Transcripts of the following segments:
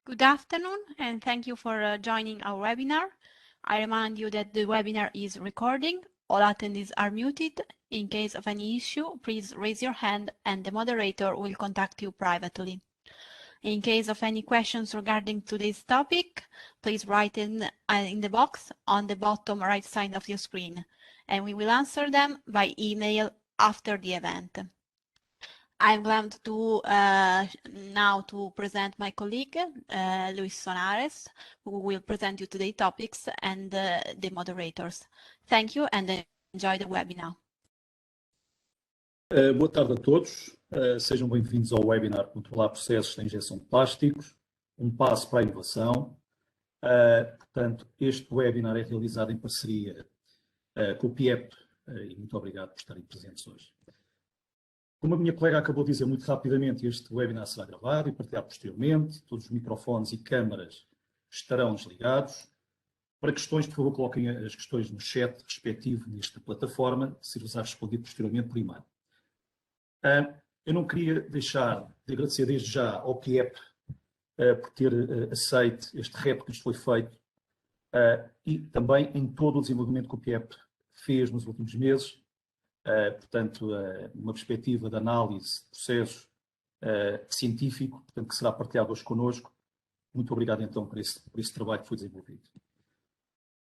Good afternoon, and thank you for joining our webinar. I remind you that the webinar is recording. All attendees are muted. In case of any issue, please raise your hand and the moderator will contact you privately. In case of any questions regarding today's topic, please write in the box on the bottom right side of your screen, and we will answer them by email after the event. I'm glad to now to present my colleague, Luis Sonares, who will present you today's topics and the moderators. Thank you and enjoy the webinar. Boa tarde a todos. Sejam bem-vindos ao webinar Controlar Processos de Injeção de Plásticos, um passo para a inovação. Portanto, este webinar é realizado em parceria com o PIEP e muito obrigado por estarem presentes hoje. Como a minha colega acabou de dizer muito rapidamente, este webinar será gravado e partilhado posteriormente. Todos os microfones e câmaras estarão desligados. Para questões, por favor, coloquem as questões no chat respectivo nesta plataforma, ser-vos-á respondido posteriormente por e-mail. Eu não queria deixar de agradecer desde já ao PIEP por ter aceito este repto que nos foi feito e também em todo o desenvolvimento que o PIEP fez nos últimos meses. Portanto, uma perspectiva de análise de processo científico, portanto, que será partilhado hoje connosco. Muito obrigado, então, por esse trabalho que foi desenvolvido.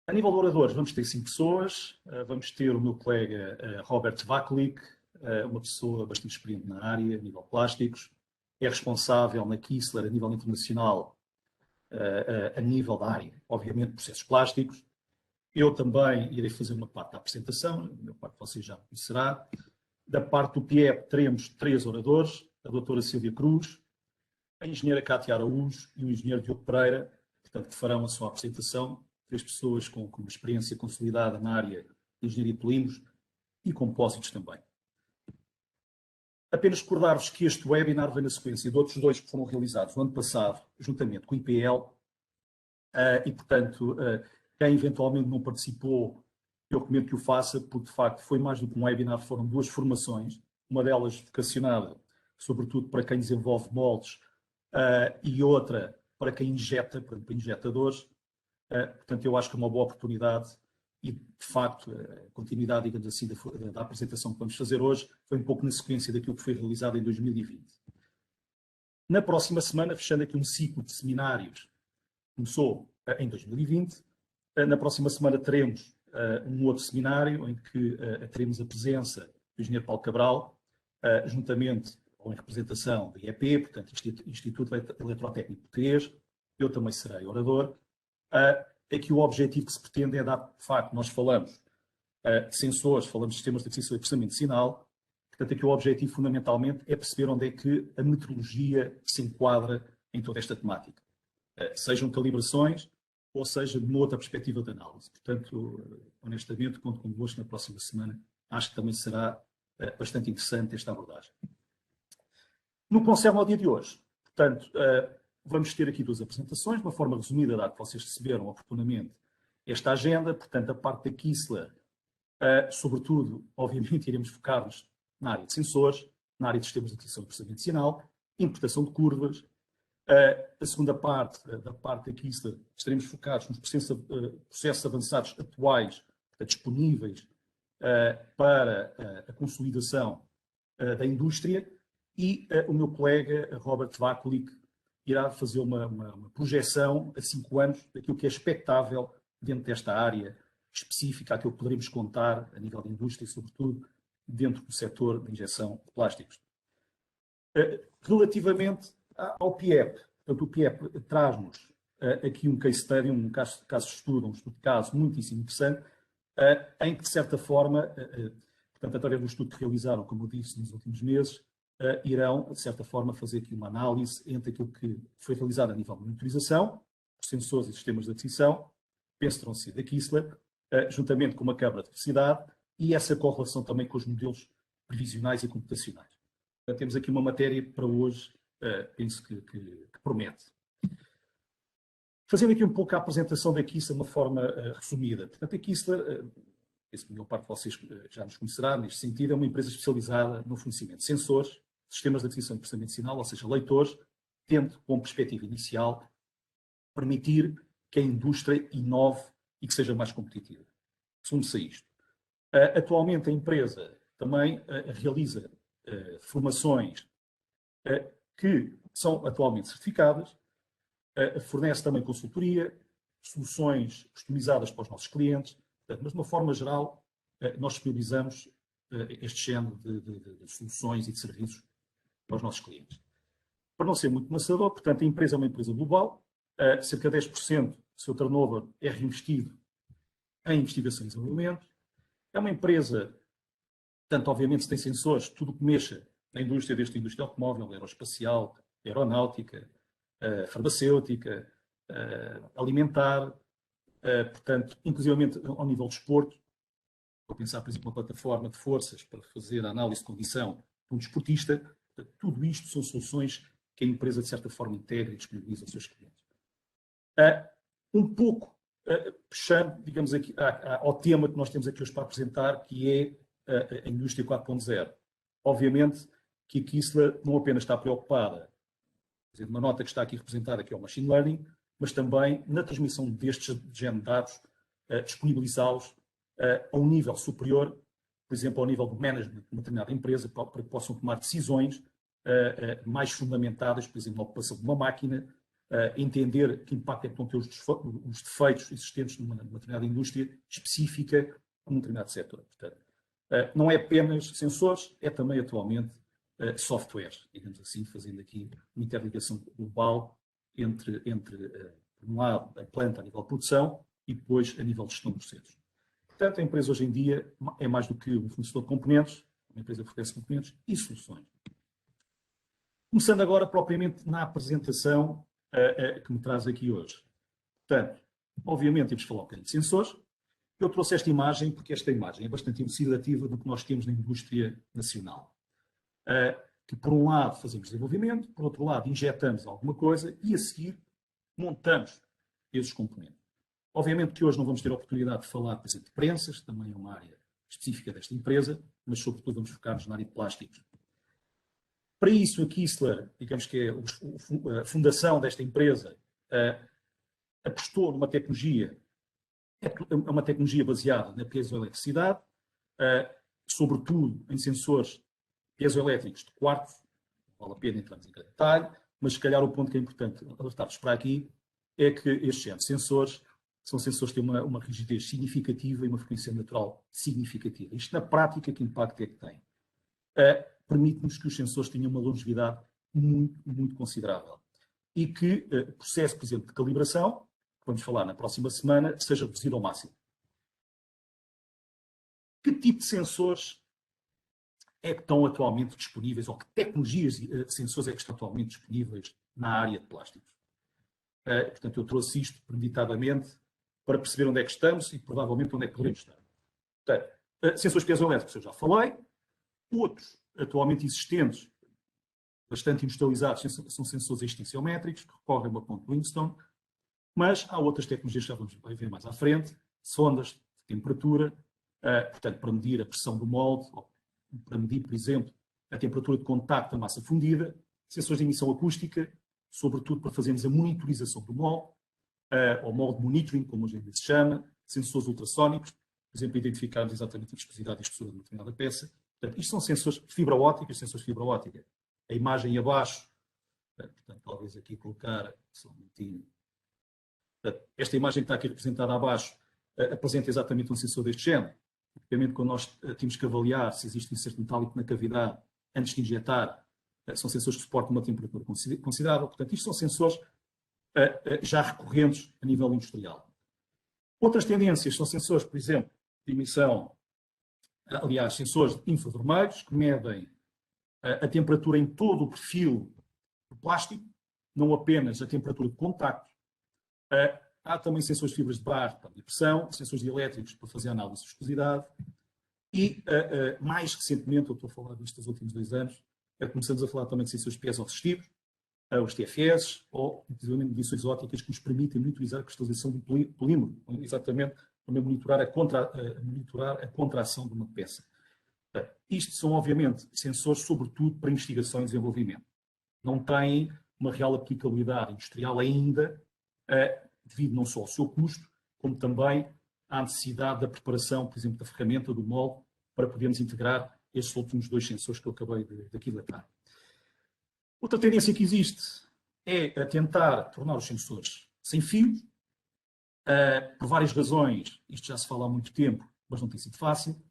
A nível de oradores, vamos ter 5 pessoas. Vamos ter o meu colega Robert Vaklik, uma pessoa bastante experiente na área, a nível de plásticos. É responsável na Kistler, a nível internacional, a nível da área, obviamente, de processos plásticos. Eu também irei fazer uma parte da apresentação, a minha parte você já conhecerá. Da parte do PIEP teremos 3 oradores, a doutora Silvia Cruz, a engenheira Cátia Araújo e o engenheiro Diogo Pereira, portanto, que farão a sua apresentação. 3 pessoas com uma experiência consolidada na área de engenharia de polímeros e compósitos também. Apenas recordar-vos que este webinar vem na sequência de outros 2 que foram realizados no ano passado, juntamente com o IPL, e, portanto, quem eventualmente não participou, eu recomendo que o faça, porque de facto foi mais do que um webinar, foram 2 formações, uma delas vocacionada, sobretudo para quem desenvolve moldes, e outra para quem injeta, para injetadores. Portanto, eu acho que é uma boa oportunidade e, de facto, a continuidade, digamos assim, da apresentação que vamos fazer hoje foi um pouco na sequência daquilo que foi realizado em 2020. Na próxima semana, fechando aqui um ciclo de seminários, começou em 2020, na próxima semana teremos um outro seminário em que teremos a presença do engenheiro Paulo Cabral, juntamente ou em representação da IEP, portanto, Instituto Eletrotécnico Português. Eu também serei orador. Aqui o objetivo que se pretende é dar, de facto, nós falamos de sensores, falamos de sistemas de aquisição e processamento de sinal. Portanto, aqui o objetivo fundamentalmente é perceber onde é que a metrologia se enquadra em toda esta temática. Sejam calibrações, ou seja, de uma outra perspectiva de análise. Portanto, honestamente, conto convosco na próxima semana. Acho que também será bastante interessante esta abordagem. No que concerne ao dia de hoje, portanto, vamos ter aqui 2 apresentações, de uma forma resumida, dado que vocês receberam oportunamente esta agenda. Portanto, a parte da Kistler, sobretudo, obviamente, iremos focar-nos na área de sensores, na área de sistemas de aquisição e processamento de sinal, interpretação de curvas. A segunda parte, da parte da Kistler, estaremos focados nos processos avançados atuais disponíveis para a consolidação da indústria e o meu colega Robert Vaklik irá fazer uma projeção a 5 anos daquilo que é expectável dentro desta área específica, aquilo que poderemos contar a nível de indústria e, sobretudo, dentro do setor de injeção de plásticos. Relativamente ao PIEP, portanto, o PIEP traz-nos aqui um case study, um caso de estudo, um estudo de caso muitíssimo interessante, em que, de certa forma, portanto, através do estudo que realizaram, como eu disse, nos últimos meses, irão, de certa forma, fazer aqui uma análise entre aquilo que foi realizado a nível de monitorização, os sensores e sistemas de aquisição, penso que terão sido da Kistler, juntamente com uma câmara de velocidade e essa correlação também com os modelos previsionais e computacionais. Portanto, temos aqui uma matéria para hoje, penso que promete. Fazendo aqui um pouco a apresentação da Kistler de uma forma resumida. Portanto, a Kistler, penso que a maior parte de vocês já nos conhecerá, neste sentido, é uma empresa especializada no fornecimento de sensores, sistemas de aquisição e processamento de sinal, ou seja, leitores, tendo como perspectiva inicial permitir que a indústria inove e que seja mais competitiva. Segundo-se a isto. Atualmente a empresa também realiza formações que são atualmente certificadas, fornece também consultoria, soluções customizadas para os nossos clientes, mas de uma forma geral nós disponibilizamos este género de soluções e de serviços para os nossos clientes. Para não ser muito maçador, portanto, a empresa é uma empresa global, cerca de 10% do seu turnover é reinvestido em investigação e desenvolvimento. É uma empresa, portanto, obviamente, se tem sensores, tudo que mexa na indústria, desde a indústria automóvel, aeroespacial, aeronáutica, farmacêutica, alimentar, portanto, inclusivamente ao nível de desporto. Vou pensar, por exemplo, uma plataforma de forças para fazer a análise de condição de um desportista. Tudo isto são soluções que a empresa, de certa forma, integra e disponibiliza aos seus clientes. Um pouco puxando, digamos, aqui, ao tema que nós temos aqui hoje para apresentar, que é a indústria 4.0. Obviamente que a Kistler não apenas está preocupada, uma nota que está aqui representada, que é o Machine Learning, mas também na transmissão destes género de dados, disponibilizá-los a um nível superior, por exemplo, ao nível do management de uma determinada empresa, para que possam tomar decisões mais fundamentadas, por exemplo, na ocupação de uma máquina, entender que impacto é que vão ter os defeitos existentes numa determinada indústria específica num determinado setor. Portanto, não é apenas sensores, é também atualmente software, digamos assim, fazendo aqui uma interligação global entre por um lado, a planta a nível de produção e depois a nível de gestão de processos. Portanto, a empresa hoje em dia é mais do que um fornecedor de componentes, uma empresa que fornece componentes e soluções. Começando agora propriamente na apresentação que me traz aqui hoje. Portanto, obviamente temos que falar um bocadinho de sensores. Eu trouxe esta imagem porque esta imagem é bastante elucidativa do que nós temos na indústria nacional. Que por um lado fazemos desenvolvimento, por outro lado injetamos alguma coisa e a seguir montamos esses componentes. Obviamente que hoje não vamos ter a oportunidade de falar, por exemplo, de prensas, também é uma área específica desta empresa, mas sobretudo vamos focar-nos na área de plásticos. Para isso, a Kistler, digamos que é a fundação desta empresa, apostou numa tecnologia, é uma tecnologia baseada na piezoeletricidade, sobretudo em sensores piezoelétricos de quartzo. Vale a pena entrarmos em cada detalhe, mas se calhar o ponto que é importante alertar-vos para aqui é que estes géneros de sensores são sensores que têm uma rigidez significativa e uma frequência natural significativa. Isto na prática, que impacto é que tem? Permite-nos que os sensores tenham uma longevidade muito, muito considerável. E que o processo, por exemplo, de calibração, que vamos falar na próxima semana, seja reduzido ao máximo. Que tipo de sensores é que estão atualmente disponíveis, ou que tecnologias de sensores é que estão atualmente disponíveis na área de plásticos? Portanto, eu trouxe isto premeditadamente para perceber onde é que estamos e provavelmente onde é que podemos estar. Portanto, sensores piezoelétricos eu já falei. Outros atualmente existentes, bastante industrializados, são sensores extensiométricos, que recorrem a uma ponte Winston, mas há outras tecnologias que já vamos ver mais à frente, sondas de temperatura, portanto, para medir a pressão do molde, ou para medir, por exemplo, a temperatura de contacto da massa fundida, sensores de emissão acústica, sobretudo para fazermos a monitorização do molde, ou molde monitoring, como hoje em dia se chama, sensores ultrassónicos, por exemplo, identificarmos exatamente a viscosidade e espessura de uma determinada peça. Portanto, isto são sensores de fibra óptica, sensores de fibra óptica. A imagem abaixo, portanto, talvez aqui colocar só um minutinho. Portanto, esta imagem que está aqui representada abaixo apresenta exatamente um sensor deste género. Obviamente, quando nós temos que avaliar se existe inserto metálico na cavidade antes de injetar, são sensores que suportam uma temperatura considerável. Portanto, isto são sensores já recorrentes a nível industrial. Outras tendências são sensores, por exemplo, de emissão, aliás, sensores infravermelhos, que medem a temperatura em todo o perfil do plástico, não apenas a temperatura de contacto. Há também sensores de fibras de barro para medir pressão, sensores dielétricos para fazer análise de viscosidade e, mais recentemente, eu estou a falar disto nos últimos 2 anos, começamos a falar também de sensores piezoresistivos, os TFS, ou, inclusive, medições ópticas que nos permitem monitorizar a cristalização do polímero, exatamente para monitorar a contração de uma peça. Isto são, obviamente, sensores, sobretudo, para investigação e desenvolvimento. Não têm uma real aplicabilidade industrial ainda, devido não só ao seu custo, como também à necessidade da preparação, por exemplo, da ferramenta, do molde, para podermos integrar estes últimos 2 sensores que eu acabei de aquilatar. Outra tendência que existe é a tentar tornar os sensores sem fio, por várias razões. Isto já se fala há muito tempo, mas não tem sido fácil,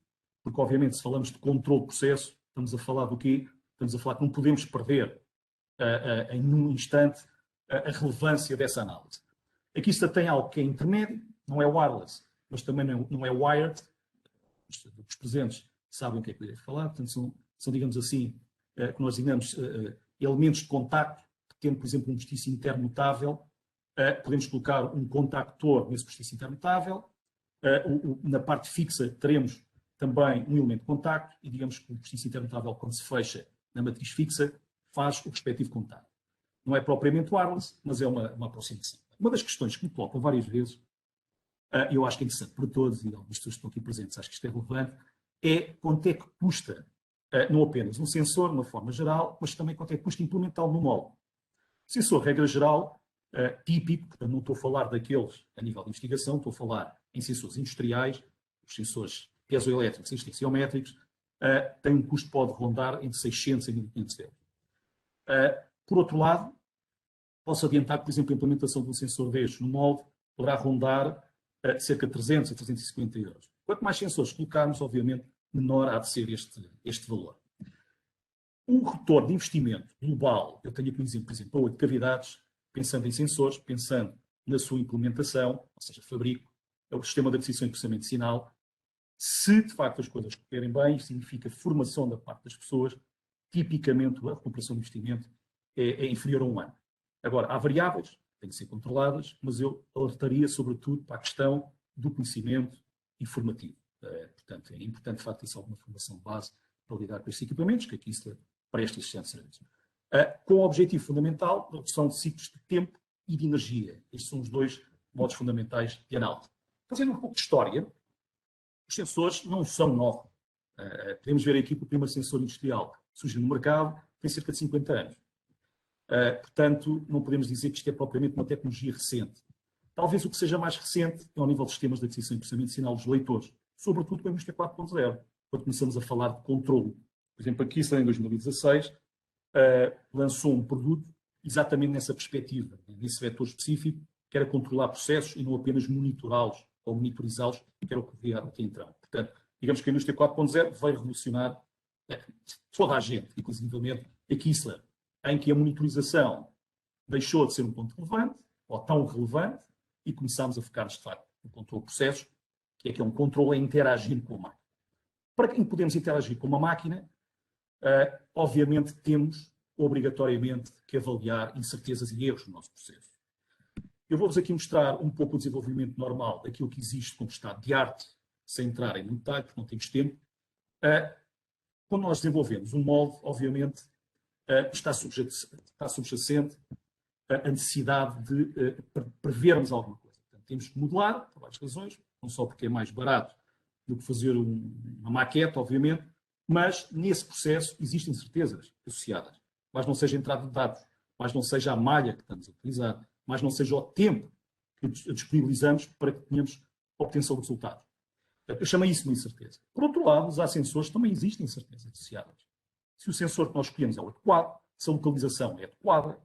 porque obviamente se falamos de controle de processo, estamos a falar do quê? Estamos a falar que não podemos perder em um instante a relevância dessa análise. Aqui se tem algo que é intermédio, não é wireless, mas também não é wired. Os presentes sabem o que é que eu irei falar, portanto são digamos assim, que nós designamos elementos de contacto, que tendo, por exemplo, um postiço interno mutável, podemos colocar um contactor nesse postiço interno mutável. Na parte fixa teremos também um elemento de contacto e digamos que o postiço interno mutável, quando se fecha na matriz fixa, faz o respectivo contacto. Não é propriamente wireless, mas é uma aproximação. Uma das questões que me colocam várias vezes, eu acho que é interessante para todos, e algumas pessoas que estão aqui presentes, acho que isto é relevante, é quanto é que custa, não apenas um sensor, de uma forma geral, mas também quanto é que custa implementá-lo no molde. O sensor, regra geral, típico, portanto não estou a falar daqueles a nível de investigação, estou a falar em sensores industriais, os sensores piezoelétricos e extensiométricos, tem um custo que pode rondar entre 600 e 1.500 euros. Por outro lado, posso adiantar que, por exemplo, a implementação de um sensor destes no molde poderá rondar cerca de 300 a 350 euros. Quanto mais sensores colocarmos, obviamente, menor há de ser este valor. Um retorno de investimento global, eu tenho aqui um exemplo, por exemplo, para 8 cavidades, pensando em sensores, pensando na sua implementação, ou seja, fabrico, o sistema de aquisição e processamento de sinal. Se, de facto, as coisas correrem bem, significa formação da parte das pessoas, tipicamente a recuperação do investimento é inferior a 1 ano. Agora, há variáveis, têm que ser controladas, mas eu alertaria, sobretudo, para a questão do conhecimento informativo. Portanto, é importante, de facto, ter alguma formação de base para lidar com estes equipamentos, que aqui se presta este serviço. Com o objetivo fundamental da redução de ciclos de tempo e de energia. Estes são os 2 modos fundamentais de análise. Fazendo um pouco de história, os sensores não são novos. Podemos ver aqui que o primeiro sensor industrial surgiu no mercado tem cerca de 50 anos. Portanto, não podemos dizer que isto é propriamente uma tecnologia recente. Talvez o que seja mais recente é ao nível de sistemas de aquisição e processamento de sinal dos leitores, sobretudo com a indústria 4.0, quando começamos a falar de controle. Por exemplo, aqui, em 2016, lançou um produto exatamente nessa perspectiva, nesse vetor específico, que era controlar processos e não apenas monitorá-los ou monitorizá-los, que era o que veio até então. Portanto, digamos que a indústria 4.0 vai revolucionar toda a gente, inclusive a Kistler, em que a monitorização deixou de ser um ponto relevante, ou tão relevante, e começámos a focar-nos, de facto, no controle de processos, que é um controle a interagir com a máquina. Para que podemos interagir com uma máquina, obviamente temos, obrigatoriamente, que avaliar incertezas e erros no nosso processo. Eu vou-vos aqui mostrar um pouco o desenvolvimento normal daquilo que existe como estado de arte, sem entrar em muito detalhe, porque não temos tempo. Quando nós desenvolvemos um molde, obviamente, está subjacente a necessidade de prevermos alguma coisa. Portanto, temos que modelar, por várias razões, não só porque é mais barato do que fazer uma maquete, obviamente, mas nesse processo existem certezas associadas. Mas não seja a entrada de dados, mas não seja a malha que estamos a utilizar, mas não seja o tempo que disponibilizamos para que tenhamos a obtenção de resultados. Eu chamo isso de uma incerteza. Por outro lado, os sensores também existem incertezas associadas. Se o sensor que nós escolhemos é o adequado, se a localização é adequada,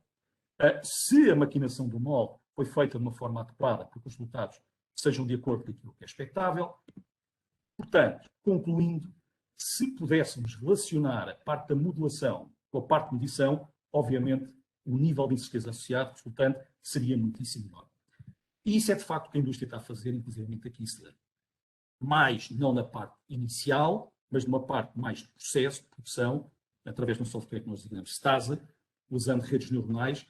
se a maquinação do molde foi feita de uma forma adequada para que os resultados sejam de acordo com aquilo que é expectável. Portanto, concluindo, se pudéssemos relacionar a parte da modulação com a parte de medição, obviamente o nível de incerteza associado resultante seria muitíssimo menor. E isso é de facto o que a indústria está a fazer, inclusive a Kistler. Mais não na parte inicial, mas numa parte mais de processo, de produção, através de um software que nós designamos STASA, usando redes neuronais,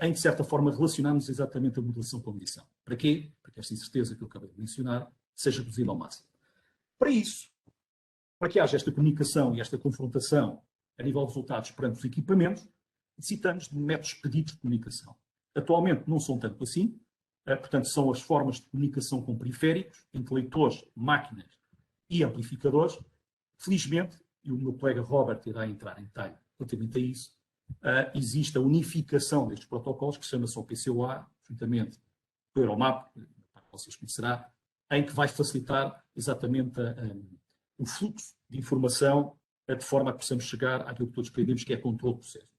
em de certa forma relacionarmos exatamente a modulação com a medição. Para quê? Para que esta incerteza que eu acabei de mencionar seja reduzida ao máximo. Para isso, para que haja esta comunicação e esta confrontação a nível de resultados perante os equipamentos, necessitamos de métodos pedidos de comunicação. Atualmente não são tanto assim, portanto são as formas de comunicação com periféricos, entre leitores, máquinas e amplificadores. Felizmente, e o meu colega Robert irá entrar em detalhe relativamente a isso, existe a unificação destes protocolos, que chama-se o PCOA, juntamente o Euromap, vocês conhecerá, em que vai facilitar exatamente o fluxo de informação de forma a que possamos chegar àquilo que todos pretendemos, que é controle do processo.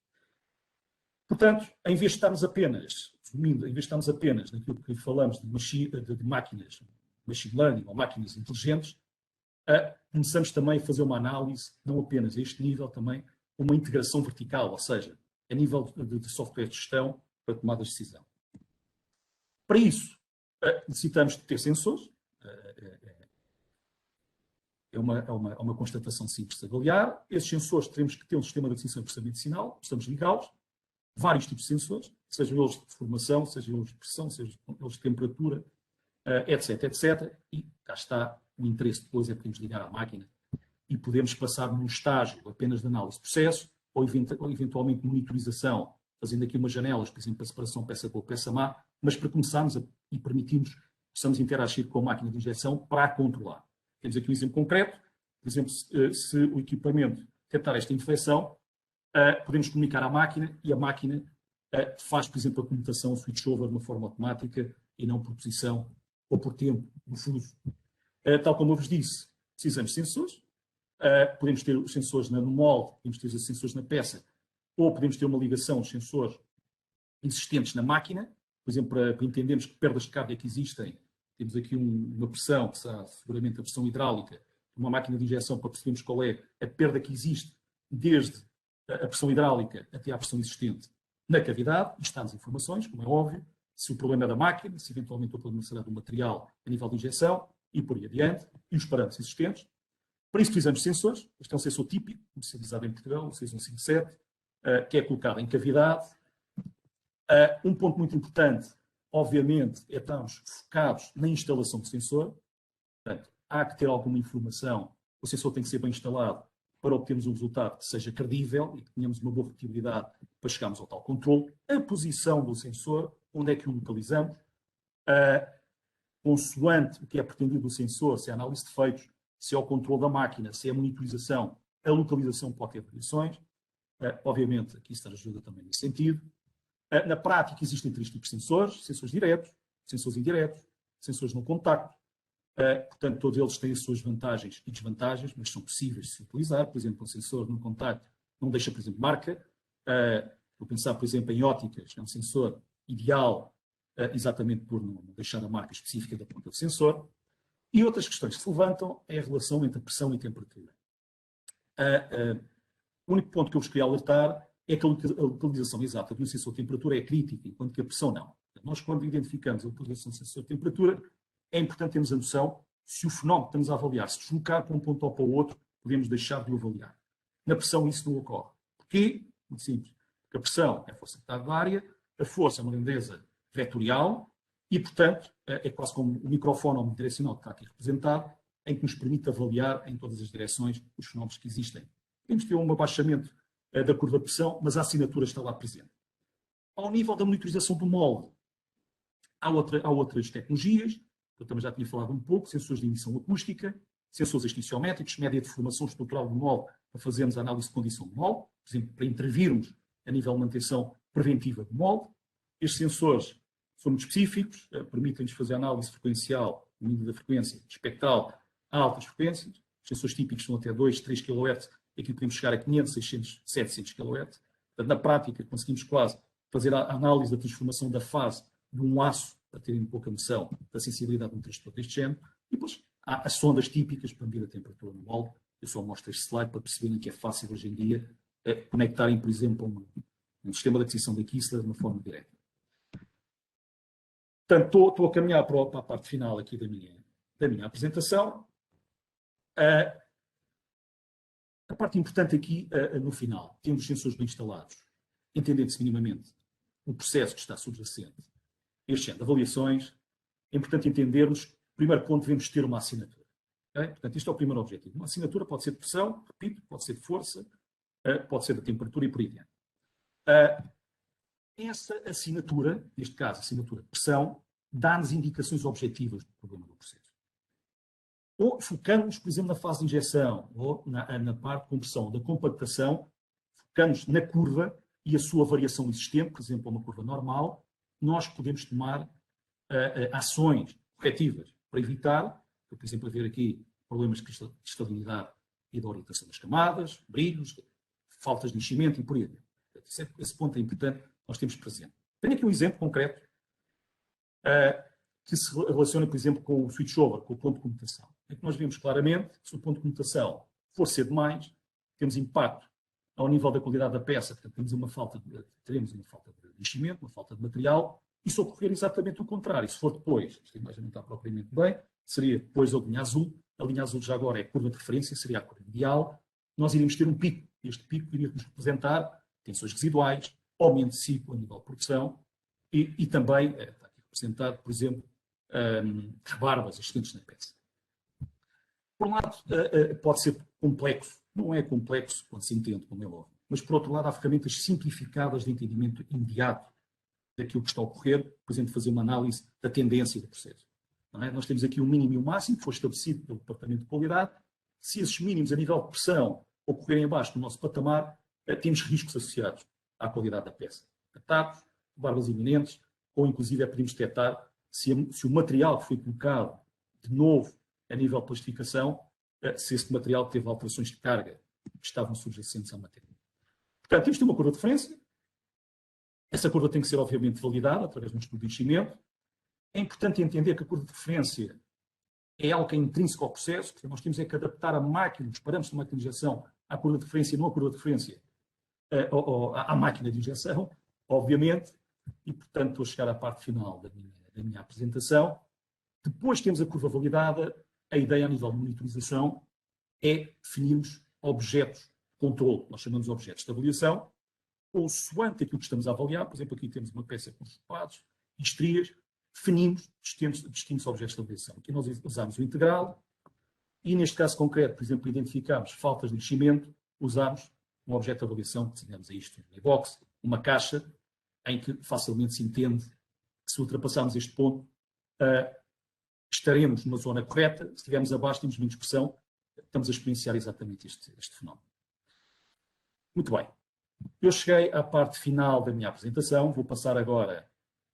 Portanto, em vez de estarmos apenas, resumindo, em vez de estarmos apenas naquilo que falamos de máquinas, machine learning ou máquinas inteligentes, começamos também a fazer uma análise, não apenas a este nível, também uma integração vertical, ou seja, a nível de software de gestão para tomadas de decisão. Para isso, necessitamos de ter sensores. É uma constatação simples de avaliar. Esses sensores teremos que ter um sistema de aquisição e processamento de sinal, precisamos ligá-los, vários tipos de sensores, sejam eles de formação, sejam eles de pressão, sejam eles de temperatura, etc, etc. E cá está o interesse depois, é podermos ligar à máquina e podemos passar num estágio apenas de análise de processo ou eventualmente monitorização, fazendo aqui umas janelas, por exemplo, a separação peça boa, peça má, mas para começarmos e permitirmos que possamos interagir com a máquina de injeção para a controlar. Temos aqui um exemplo concreto, por exemplo, se o equipamento detectar esta infecção, podemos comunicar à máquina e a máquina faz, por exemplo, a comutação, o switchover de uma forma automática e não por posição ou por tempo do fuso. Tal como eu vos disse, precisamos de sensores. Podemos ter os sensores no molde, podemos ter os sensores na peça, ou podemos ter uma ligação de sensores existentes na máquina, por exemplo, para entendermos que perdas de carga que existem. Temos aqui uma pressão, que será seguramente a pressão hidráulica, uma máquina de injeção para percebermos qual é a perda que existe desde a pressão hidráulica até à pressão existente na cavidade. E está-nos informações, como é óbvio, se o problema é da máquina, se eventualmente o problema será do material a nível de injeção e por aí adiante, e os parâmetros existentes. Para isso precisamos de sensores. Este é um sensor típico, comercializado em Portugal, o 6157, que é colocado em cavidade. Um ponto muito importante, obviamente, é estarmos focados na instalação do sensor. Portanto, há que ter alguma informação. O sensor tem que ser bem instalado para obtermos um resultado que seja credível e que tenhamos uma boa repetibilidade para chegarmos ao tal controle. A posição do sensor, onde é que o localizamos, consoante o que é pretendido do sensor, se é a análise de defeitos, se é o controle da máquina, se é a monitorização, a localização pode ter variações. Obviamente, aqui está a ajuda também nesse sentido. Na prática, existem três tipos de sensores: sensores diretos, sensores indiretos, sensores no contacto. Portanto, todos eles têm as suas vantagens e desvantagens, mas são possíveis de se utilizar. Por exemplo, um sensor no contacto não deixa, por exemplo, marca. Vou pensar, por exemplo, em óticas, é um sensor ideal exatamente por não deixar a marca específica da ponta do sensor. E outras questões que se levantam é a relação entre pressão e temperatura. O único ponto que eu vos queria alertar é que a localização exata do sensor de temperatura é crítica, enquanto que a pressão não. Nós, quando identificamos a localização do sensor de temperatura, é importante termos a noção se o fenómeno que estamos a avaliar se deslocar para um ponto ou para o outro, podemos deixar de o avaliar. Na pressão isso não ocorre. Porquê? Muito simples. Porque a pressão é a força de área, a força é uma grandeza vetorial e, portanto, é quase como um microfone omnidirecional que está aqui representado, em que nos permite avaliar em todas as direções os fenómenos que existem. Podemos ter um abaixamento da curva de pressão, mas a assinatura está lá presente. Ao nível da monitorização do molde, há outras tecnologias, eu também já tinha falado um pouco: sensores de emissão acústica, sensores extensiométricos, média de formação estrutural do molde, para fazermos a análise de condição do molde, por exemplo, para intervirmos a nível de manutenção preventiva do molde. Estes sensores são muito específicos, permitem-nos fazer a análise frequencial, medida da frequência espectral a altas frequências. Os sensores típicos são até 2, 3 kHz, aqui podemos chegar a 500, 600, 700 kHz. Portanto, na prática, conseguimos quase fazer a análise da transformação da fase de um aço, para terem pouca noção da sensibilidade de um transdutor deste género. E depois há as sondas típicas para medir a temperatura no molde. Eu só mostro este slide para perceberem que é fácil hoje em dia conectarem, por exemplo, um sistema de aquisição da Kistler de uma forma direta. Portanto, estou a caminhar para a parte final aqui da minha apresentação. A parte importante aqui, no final, temos os sensores bem instalados, entendendo-se minimamente o processo que está subjacente. Este género de avaliações, é importante entendermos, primeiro ponto, devemos ter uma assinatura. Okay? Portanto, este é o primeiro objetivo. Uma assinatura pode ser de pressão, repito, pode ser de força, pode ser de temperatura e por aí adiante. Essa assinatura, neste caso, assinatura de pressão, dá-nos indicações objetivas do problema do processo. Ou focamos, por exemplo, na fase de injeção, ou na parte de compressão, da compactação, focamos na curva e a sua variação existente, por exemplo, uma curva normal, nós podemos tomar ações corretivas para evitar, por exemplo, haver aqui problemas de cristalicidade e da orientação das camadas, brilhos, faltas de enchimento e por aí adiante. Esse ponto é importante, nós temos presente. Tenho aqui um exemplo concreto que se relaciona, por exemplo, com o switchover, com o ponto de comutação. É que nós vemos claramente que se o ponto de comutação for ser demais, temos impacto ao nível da qualidade da peça, portanto, teremos uma falta de enchimento, uma falta de material, e se ocorrer exatamente o contrário, se for depois, esta imagem não está propriamente bem, seria depois a linha azul já agora é a curva de referência, seria a curva ideal, nós iríamos ter um pico, este pico iria nos representar tensões residuais, aumento de ciclo a nível de produção, e também, está aqui representado, por exemplo, rebarbas existentes na peça. Por um lado, pode ser complexo, não é complexo quando se entende, como é óbvio, mas por outro lado há ferramentas simplificadas de entendimento imediato daquilo que está a ocorrer, por exemplo, fazer uma análise da tendência do processo. Não é? Nós temos aqui um mínimo e um máximo que foi estabelecido pelo Departamento de Qualidade. Se esses mínimos a nível de pressão ocorrerem abaixo do nosso patamar, temos riscos associados à qualidade da peça. Ataques, barbas iminentes, ou inclusive podemos detectar se o material que foi colocado de novo a nível de plastificação, se este material teve alterações de carga que estavam subjacentes à matéria. Portanto, temos de ter uma curva de referência. Essa curva tem que ser, obviamente, validada através de um estudo de enchimento. É importante entender que a curva de referência é algo que é intrínseco ao processo, porque nós temos é que adaptar a máquina, os parâmetros de máquina de injeção à curva de referência, não à curva de referência à máquina de injeção, obviamente, e, portanto, estou a chegar à parte final da minha apresentação. Depois temos a curva validada, a ideia a nível de monitorização é definirmos objetos de controle, nós chamamos de objetos de avaliação, consoante aquilo que estamos a avaliar. Por exemplo, aqui temos uma peça com chupados e estrias, definimos distintos objetos de avaliação. Aqui nós usamos o integral e, neste caso concreto, por exemplo, identificamos faltas de enchimento, usamos um objeto de avaliação que desenhamos a isto em box, uma caixa, em que facilmente se entende que se ultrapassarmos este ponto, estaremos numa zona correta. Se estivermos abaixo, temos menos pressão, estamos a experienciar exatamente este fenómeno. Muito bem. Eu cheguei à parte final da minha apresentação. Vou passar agora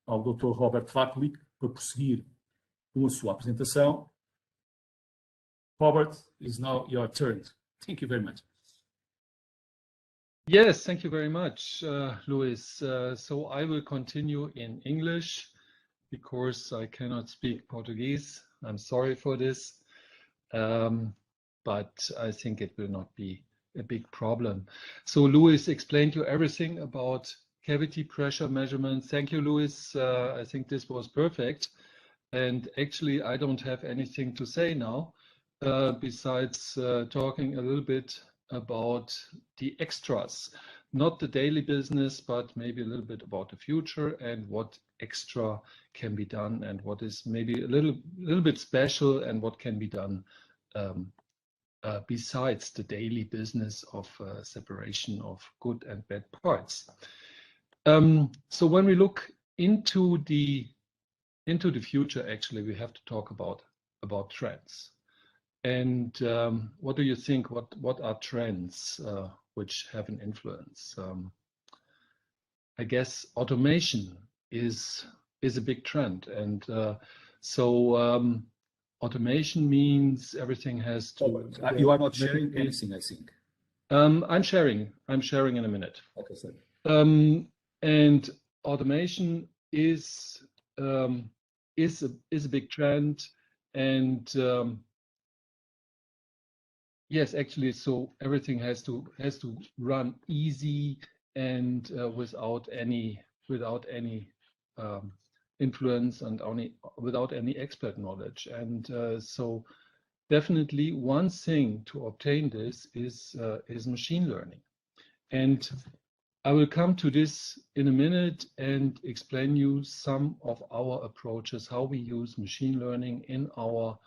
ao Dr. Robert Vaklik para prosseguir com a sua apresentação. Robert, it's now your turn. Thank you very much. Yes, thank you very much, Luis. So I will continue in English because I cannot speak Portuguese. I'm sorry for this, but I think it will not be a big problem. So Luis explained you everything about cavity pressure measurement. Thank you, Luis. I think this was perfect. And actually, I don't have anything to say now, besides talking a little bit about the extras, not the daily business, but maybe a little bit about the future and what extra can be done and what is maybe a little bit special and what can be done besides the daily business of separation of good and bad parts. So when we look into the future, actually, we have to talk about trends. And what do you think? What are trends which have an influence? I guess automation is a big trend, and so automation means everything has to. You are not sharing anything, I think. I'm sharing in a minute. Okay, sorry. And automation is a big trend, and yes, actually, so everything has to run easy and without any influence and without any expert knowledge. And so definitely one thing to obtain this is machine learning. And I will come to this in a minute and explain you some of our approaches, how we use machine learning in our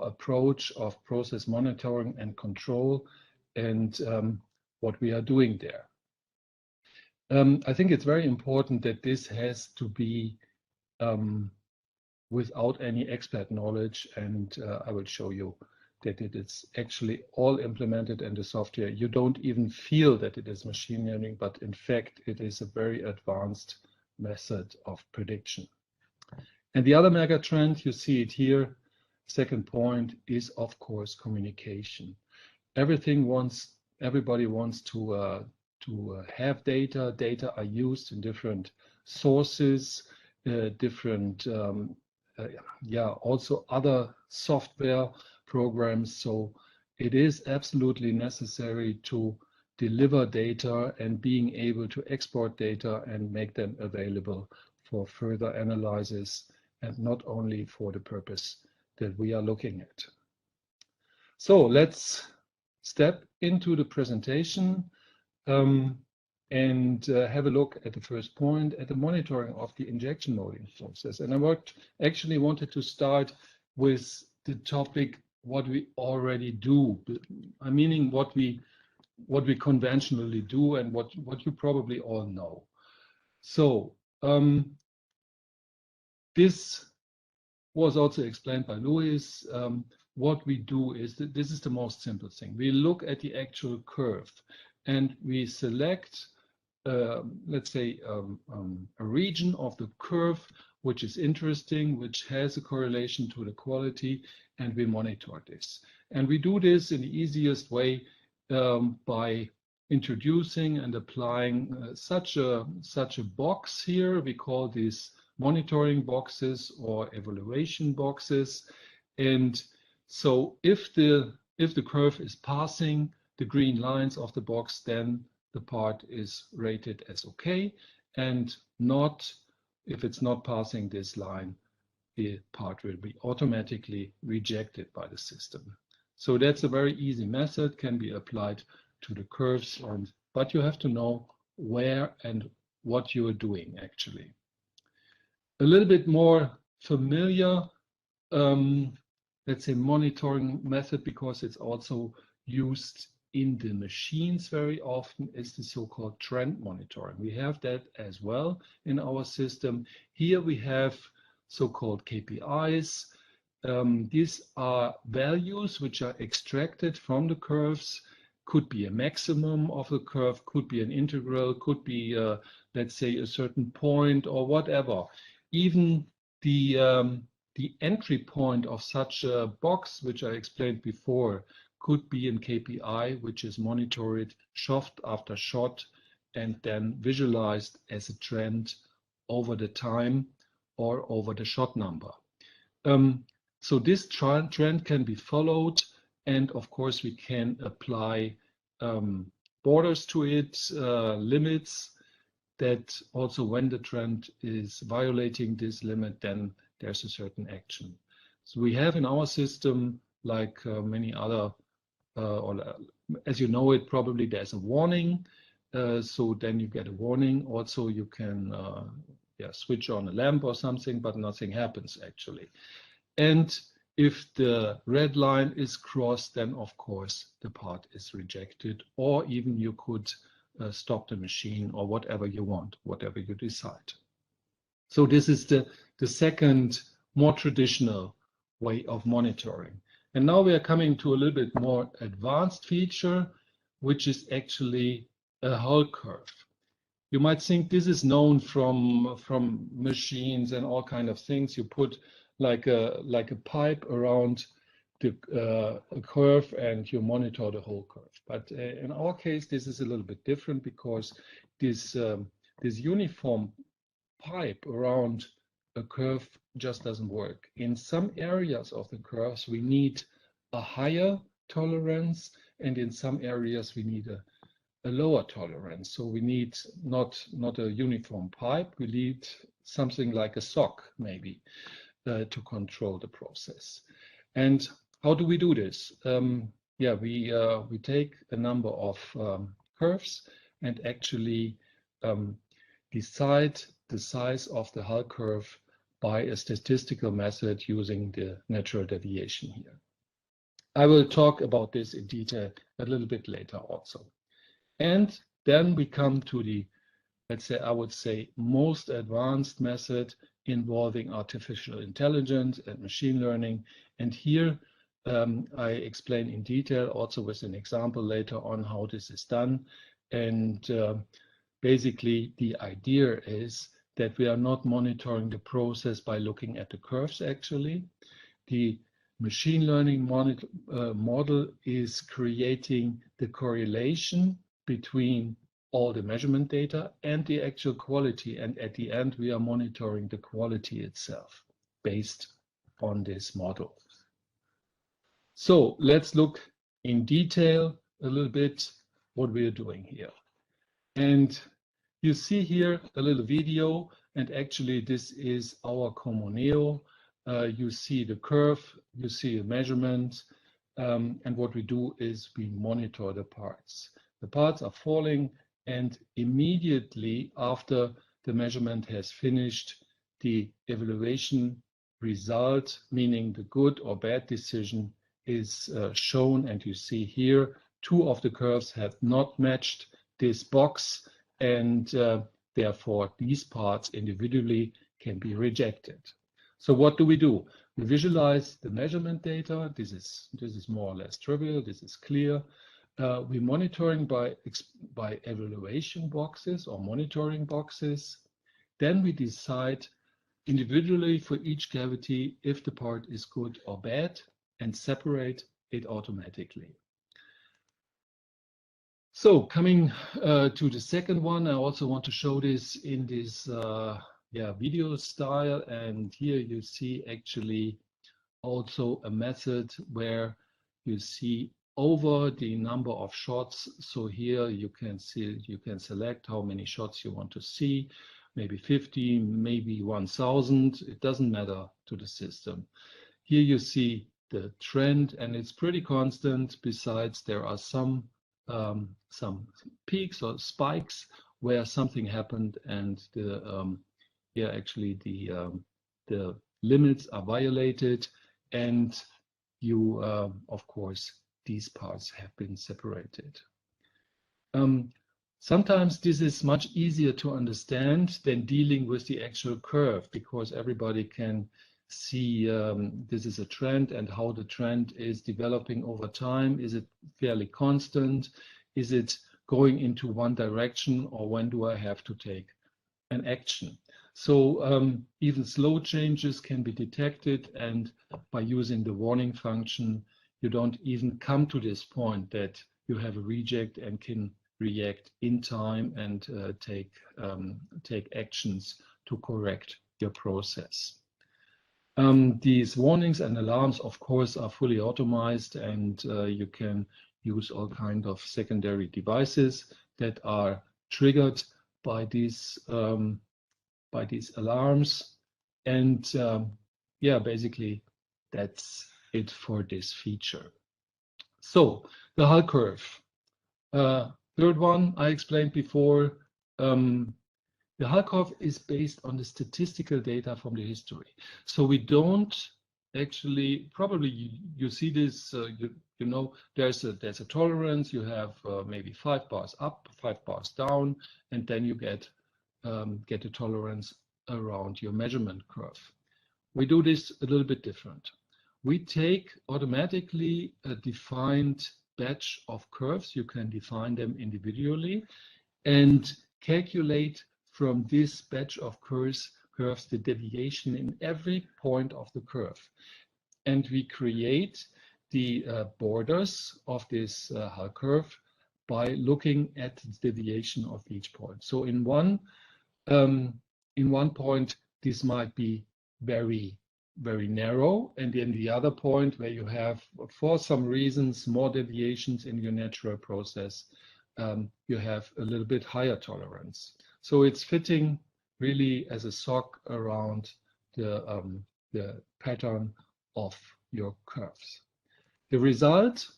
approach of process monitoring and control, and what we are doing there. I think it's very important that this has to be without any expert knowledge, and I will show you that it is actually all implemented in the software. You don't even feel that it is machine learning, but in fact, it is a very advanced method of prediction. And the other mega trend, you see it here, second point, is of course communication. Everybody wants to have data. Data are used in different sources, different, also other software programs. So it is absolutely necessary to deliver data and being able to export data and make them available for further analysis, and not only for the purpose that we are looking at. So let's step into the presentation and have a look at the first point, at the monitoring of the injection molding process. And I actually wanted to start with the topic, what we already do. I mean, what we conventionally do and what you probably all know. So this was also explained by Luis. What we do is that this is the most simple thing. We look at the actual curve and we select, let's say, a region of the curve which is interesting, which has a correlation to the quality, and we monitor this. And we do this in the easiest way by introducing and applying such a box here. We call these monitoring boxes or evaluation boxes. And so if the curve is passing the green lines of the box, then the part is rated as okay, and not, if it's not passing this line, the part will be automatically rejected by the system. So that's a very easy method, can be applied to the curves, but you have to know where and what you are doing actually. A little bit more familiar, let's say, monitoring method, because it's also used in the machines very often, is the so-called trend monitoring. We have that as well in our system. Here we have so-called KPIs. These are values which are extracted from the curves. Could be a maximum of the curve, could be an integral, could be, let's say, a certain point or whatever. Even the entry point of such a box, which I explained before, could be in KPI, which is monitored shot after shot and then visualized as a trend over the time or over the shot number. So this trend can be followed, and of course we can apply borders to it, limits, that also when the trend is violating this limit, then there's a certain action. So we have in our system, like many other, or as you know it, probably there's a warning. So then you get a warning. Also, you can switch on a lamp or something, but nothing happens actually. And if the red line is crossed, then of course the part is rejected, or even you could stop the machine or whatever you want, whatever you decide. So this is the second more traditional way of monitoring. And now we are coming to a little bit more advanced feature, which is actually a Hull curve. You might think this is known from machines and all kind of things. You put like a pipe around the curve and you monitor the whole curve. But in our case, this is a little bit different, because this uniform pipe around a curve just doesn't work. In some areas of the curves, we need a higher tolerance, and in some areas we need a lower tolerance. So we need not a uniform pipe, we need something like a sock maybe to control the process. And how do we do this? We take a number of curves and actually decide the size of the Hull curve by a statistical method using the natural deviation here. I will talk about this in detail a little bit later also. And then we come to the, let's say, I would say, most advanced method involving artificial intelligence and machine learning. And here I explain in detail, also with an example later on, how this is done. And basically the idea is that we are not monitoring the process by looking at the curves actually. The machine learning model is creating the correlation between all the measurement data and the actual quality. And at the end, we are monitoring the quality itself based on this model. So let's look in detail a little bit what we are doing here. And you see here a little video, and actually this is our Comoneo. You see the curve, you see a measurement, and what we do is we monitor the parts. The parts are falling, and immediately after the measurement has finished, the evaluation result, meaning the good or bad decision, is shown. And you see here, 2 of the curves have not matched this box, and therefore these parts individually can be rejected. So what do? We visualize the measurement data. This is more or less trivial. This is clear. We're monitoring by evaluation boxes or monitoring boxes. Then we decide individually for each cavity if the part is good or bad and separate it automatically. So coming to the second one, I also want to show this in this video style. And here you see actually also a method where you see over the number of shots. So here you can select how many shots you want to see, maybe 50, maybe 1000. It doesn't matter to the system. Here you see the trend, and it's pretty constant. Besides, there are some peaks or spikes where something happened, and the limits are violated, and you of course these parts have been separated. Sometimes this is much easier to understand than dealing with the actual curve, because everybody can see this is a trend and how the trend is developing over time. Is it fairly constant? Is it going into one direction, or when do I have to take an action? So even slow changes can be detected, and by using the warning function, you don't even come to this point that you have a reject and can react in time and take actions to correct your process. These warnings and alarms, of course, are fully automized, and you can use all kinds of secondary devices that are triggered by these alarms. And basically that's it for this feature. So the Hull curve. Third one I explained before. The Hull curve is based on the statistical data from the history. So we don't actually, probably you see this, you know, there's a tolerance. You have maybe 5 bars up, 5 bars down, and then you get a tolerance around your measurement curve. We do this a little bit different. We take automatically a defined batch of curves. You can define them individually and calculate from this batch of curves the deviation in every point of the curve. And we create the borders of this Hull curve by looking at the deviation of each point. So in one point, this might be very, very narrow, and in the other point where you have, for some reasons, more deviations in your natural process, you have a little bit higher tolerance. So it's fitting really as a sock around the pattern of your curves. The result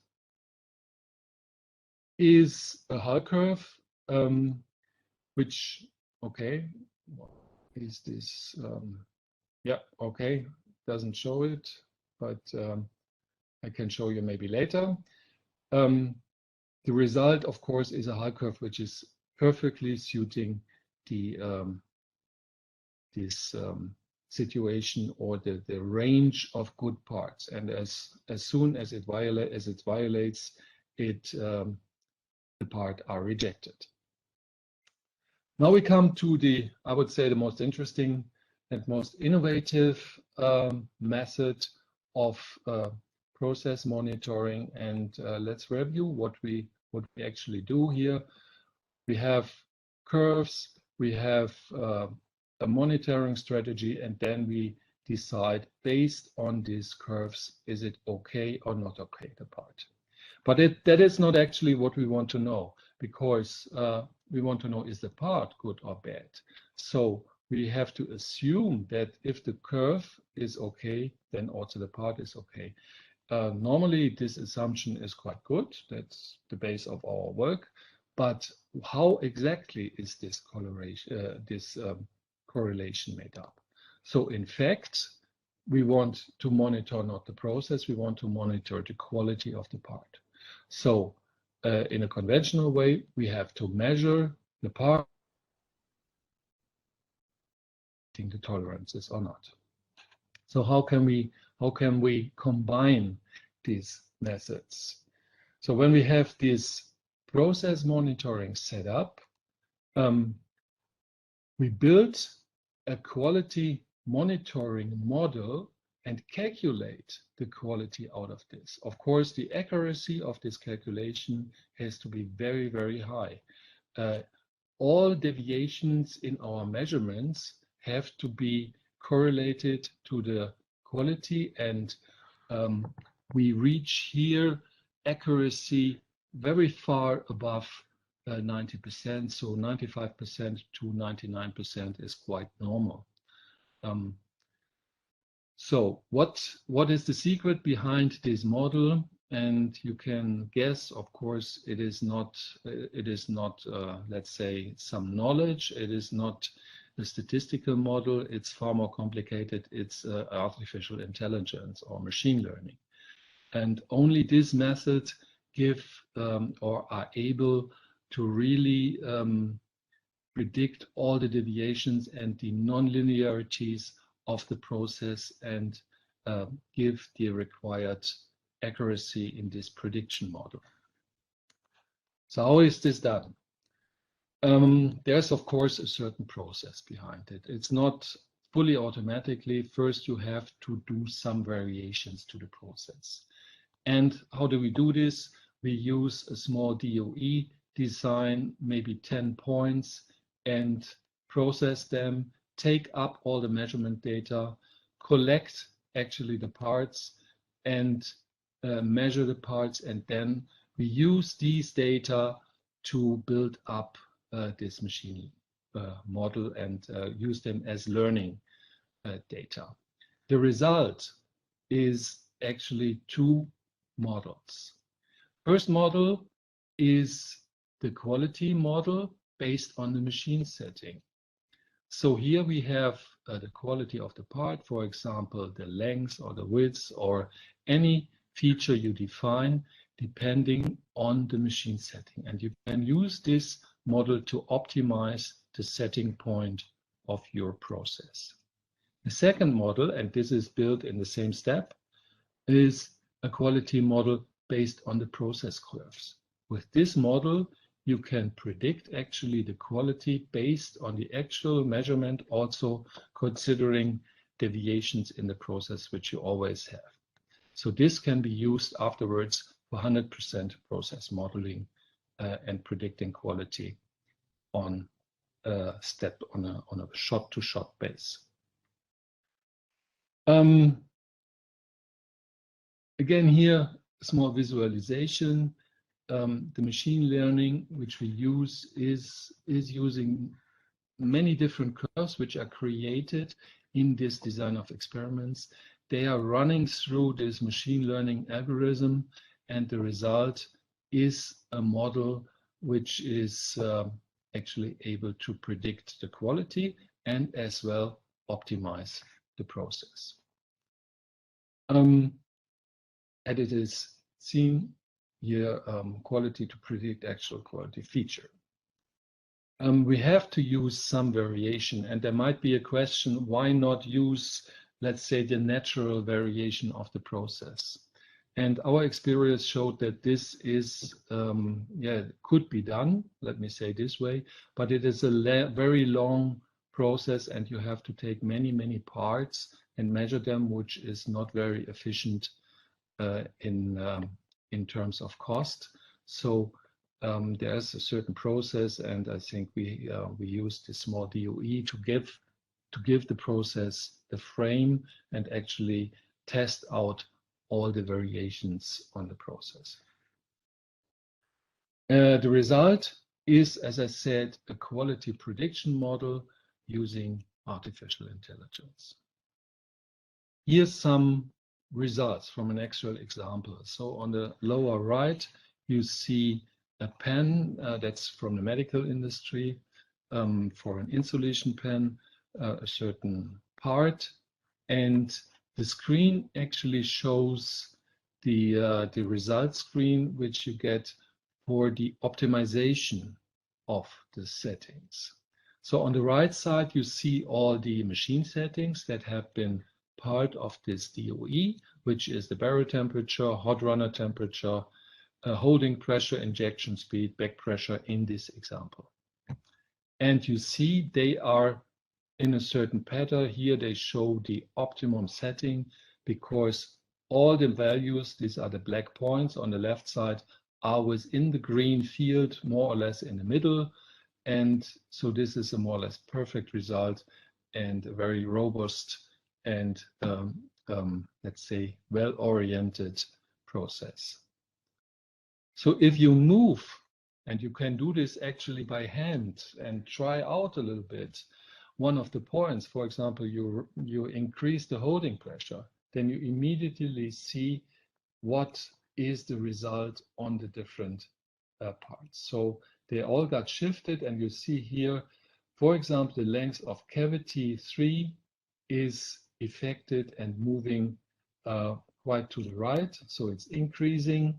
is a Hull curve, which, okay, what is this? Yeah, okay, doesn't show it, but I can show you maybe later. The result, of course, is a Hull curve which is perfectly suiting the this situation or the range of good parts. And as soon as it violates it, the part are rejected. Now we come to the, I would say, the most interesting and most innovative method of process monitoring. And let's review what we actually do here. We have curves, we have a monitoring strategy, and then we decide based on these curves, is it okay or not okay, the part. But that is not actually what we want to know, because we want to know, is the part good or bad? So we have to assume that if the curve is okay, then also the part is okay. Normally, this assumption is quite good. That's the base of our work. But how exactly is this correlation made up? So in fact, we want to monitor not the process, we want to monitor the quality of the part. So in a conventional way, we have to measure the part, the tolerances or not. So how can we combine these methods? So when we have this process monitoring set up, we build a quality monitoring model and calculate the quality out of this. Of course, the accuracy of this calculation has to be very, very high. All deviations in our measurements have to be correlated to the quality, and we reach here accuracy very far above 90%, so 95% to 99% is quite normal. So what is the secret behind this model? And you can guess, of course, it is not let's say, some knowledge. It is not a statistical model. It's far more complicated. It's artificial intelligence or machine learning. And only this method give or are able to really predict all the deviations and the non-linearities of the process and give the required accuracy in this prediction model. So how is this done? There's of course a certain process behind it. It's not fully automatically. First, you have to do some variations to the process. And how do we do this? We use a small DOE, design maybe 10 points and process them, take up all the measurement data, collect actually the parts and measure the parts, and then we use these data to build up this machine model and use them as learning data. The result is actually two models. First model is the quality model based on the machine setting. So here we have the quality of the part, for example, the length or the width or any feature you define depending on the machine setting. And you can use this model to optimize the setting point of your process. The second model, and this is built in the same step, is a quality model based on the process curves. With this model, you can predict actually the quality based on the actual measurement, also considering deviations in the process, which you always have. So this can be used afterwards for 100% process modeling and predicting quality on a shot-to-shot base. Again here, a small visualization. The machine learning which we use is using many different curves which are created in this design of experiments. They are running through this machine learning algorithm, and the result is a model which is actually able to predict the quality and as well optimize the process. And it is seen here, quality to predict actual quality feature. We have to use some variation, and there might be a question, why not use, let's say, the natural variation of the process? And our experience showed that this is, could be done, let me say this way, but it is a very long process and you have to take many, many parts and measure them, which is not very efficient in terms of cost. So there's a certain process, and I think we use this small DOE to give the process the frame and actually test out all the variations on the process. The result is, as I said, a quality prediction model using artificial intelligence. Here's some results from an actual example. So on the lower right, you see a pen that's from the medical industry for an insulation pen, a certain part, and the screen actually shows the result screen which you get for the optimization of the settings. So on the right side, you see all the machine settings that have been part of this DOE, which is the barrel temperature, hot runner temperature, holding pressure, injection speed, back pressure in this example. And you see they are in a certain pattern. Here they show the optimum setting because all the values, these are the black points on the left side, are within the green field, more or less in the middle. And so this is a more or less perfect result and a very robust and let's say well-oriented process. So if you move, and you can do this actually by hand and try out a little bit, one of the points, for example, you increase the holding pressure, then you immediately see what is the result on the different parts. So they all got shifted, and you see here, for example, the length of cavity 3 is affected and moving quite to the right, so it's increasing.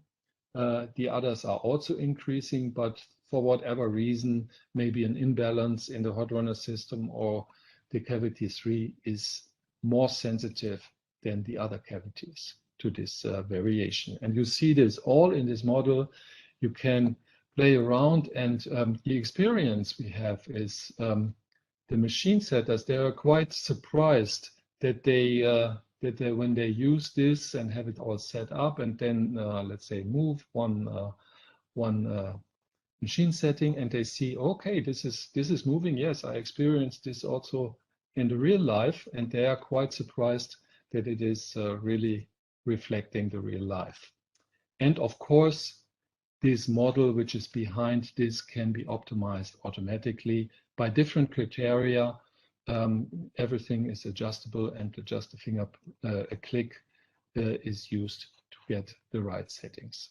The others are also increasing, but for whatever reason, maybe an imbalance in the hot runner system, or the cavity 3 is more sensitive than the other cavities to this variation. And you see this all in this model. You can play around, and the experience we have is the machine setters, they are quite surprised that they when they use this and have it all set up, and then let's say move one machine setting, and they see, okay, this is moving. Yes, I experienced this also in the real life, and they are quite surprised that it is really reflecting the real life. And of course, this model which is behind this can be optimized automatically by different criteria. Everything is adjustable, and just a click is used to get the right settings.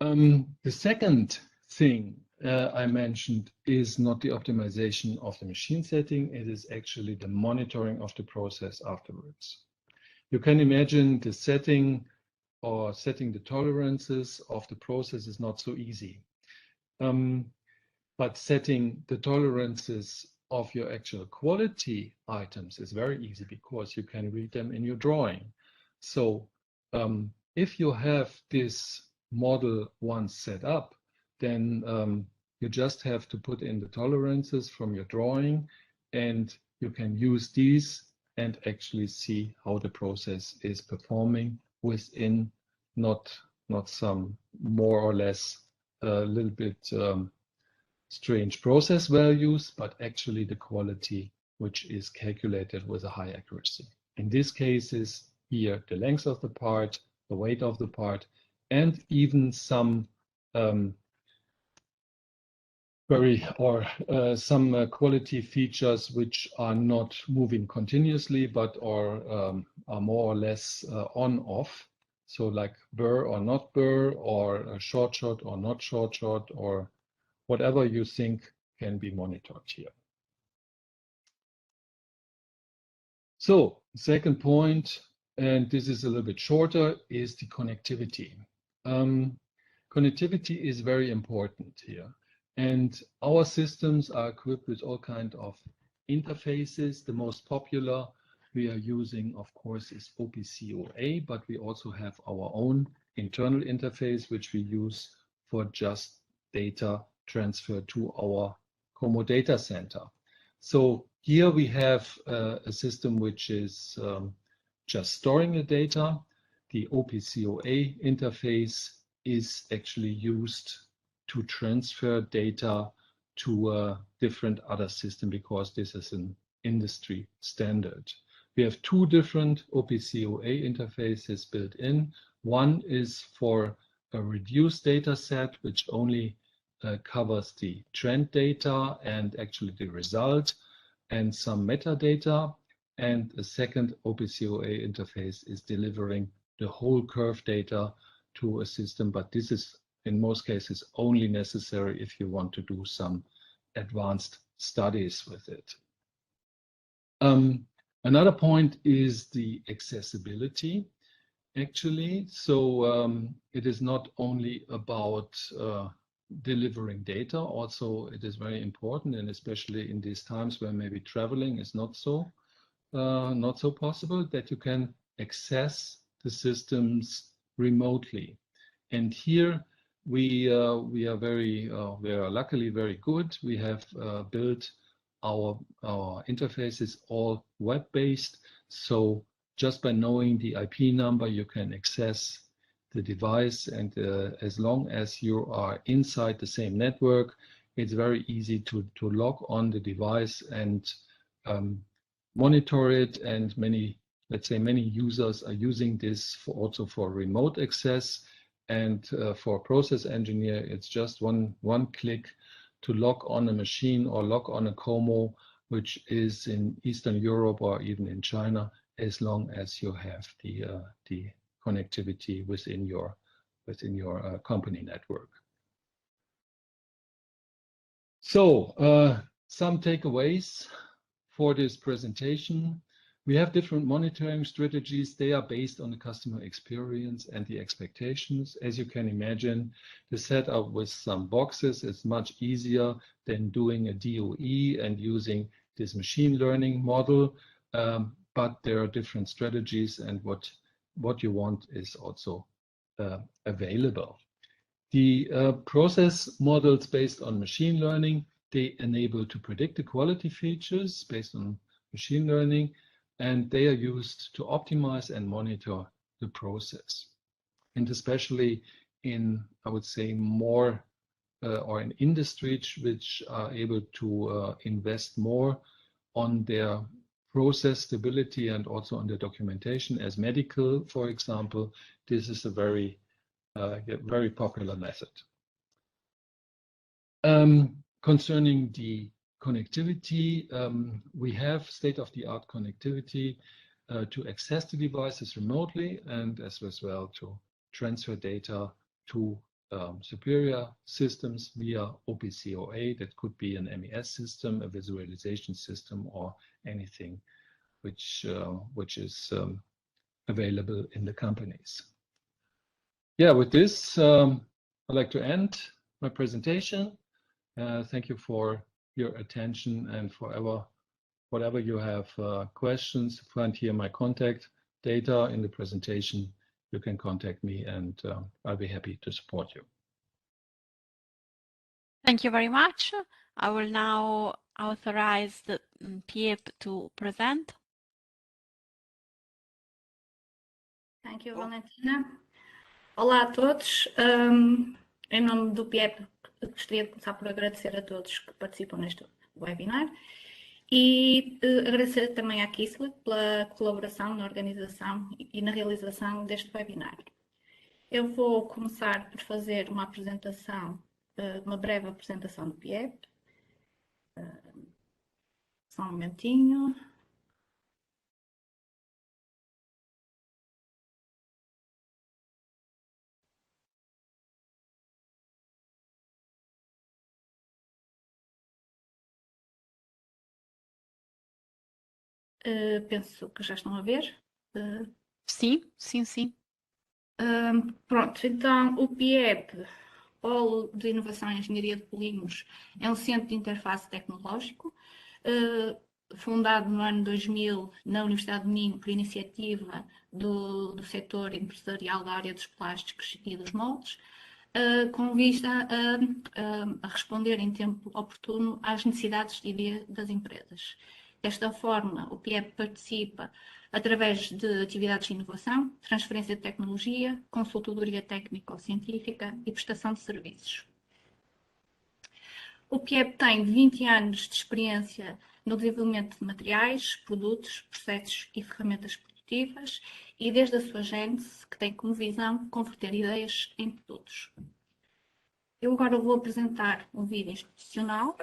The second thing I mentioned is not the optimization of the machine setting. It is actually the monitoring of the process afterwards. You can imagine the setting or setting the tolerances of the process is not so easy. But setting the tolerances of your actual quality items is very easy because you can read them in your drawing. So if you have this model once set up, then you just have to put in the tolerances from your drawing, and you can use these and actually see how the process is performing within not some more or less a little bit strange process values, but actually the quality which is calculated with a high accuracy. In this case is here the length of the part, the weight of the part, and even some some quality features which are not moving continuously, but are more or less on-off. So like burr or not burr, or a short shot or not short shot, or whatever you think can be monitored here. So second point, and this is a little bit shorter, is the connectivity. Connectivity is very important here. And our systems are equipped with all kinds of interfaces. The most popular we are using, of course, is OPC-UA, but we also have our own internal interface, which we use for just data transfer to our Como data center. So here we have a system which is just storing the data. The OPC-UA interface is actually used to transfer data to a different other system because this is an industry standard. We have two different OPC-UA interfaces built in. One is for a reduced data set, which only covers the trend data and actually the result and some metadata. And the second OPC-UA interface is delivering the whole curve data to a system, but this is in most cases only necessary if you want to do some advanced studies with it. Another point is the accessibility, actually. So it is not only about delivering data, also it is very important, and especially in these times where maybe traveling is not so possible, that you can access the systems remotely. And here we are luckily very good. We have built our interfaces all web-based. So just by knowing the IP number, you can access the device, and as long as you are inside the same network, it's very easy to log on the device and monitor it. And many users are using this also for remote access. And for a process engineer, it's just one click to log on a machine or log on a Como, which is in Eastern Europe or even in China, as long as you have the connectivity within your company network. So some takeaways for this presentation. We have different monitoring strategies. They are based on the customer experience and the expectations. As you can imagine, the setup with some boxes is much easier than doing a DOE and using this machine learning model. But there are different strategies, and what you want is also available. The process models based on machine learning, they enable to predict the quality features based on machine learning, and they are used to optimize and monitor the process. And especially in, I would say, more or in industries which are able to invest more on their process stability and also on the documentation, as medical, for example, this is a very popular method. Concerning the connectivity, we have state-of-the-art connectivity to access the devices remotely and as well to transfer data to superior systems via OPC-UA. That could be an MES system, a visualization system, or anything which is available in the companies. Yeah, with this, I'd like to end my presentation. Thank you for your attention, and whatever you have questions, find here my contact data in the presentation. You can contact me, and I'll be happy to support you. Thank you very much. I will now authorize the Piep to present. Thank you, Valentina. Olá a todos. Em nome do Piep, gostaria de começar por agradecer a todos que participam neste webinar e agradecer também à Kissly pela colaboração na organização e na realização deste webinar. Eu vou começar por fazer uma apresentação, uma breve apresentação do Piep. Só um momentinho. Penso que já estão a ver. Sim, sim, sim. Pronto, então o Piep, Polo de Inovação e Engenharia de Polímeros, é um centro de interface tecnológico. fundado no ano 2000 na Universidade de Minho por iniciativa do setor empresarial da área dos plásticos e dos moldes, com vista a responder em tempo oportuno às necessidades das empresas. Desta forma, o PIEP participa através de atividades de inovação, transferência de tecnologia, consultoria técnico-científica e prestação de serviços. O PIEP tem 20 anos de experiência no desenvolvimento de materiais, produtos, processos e ferramentas produtivas e desde a sua gênese, que tem como visão converter ideias em produtos. Eu agora vou apresentar um vídeo institucional.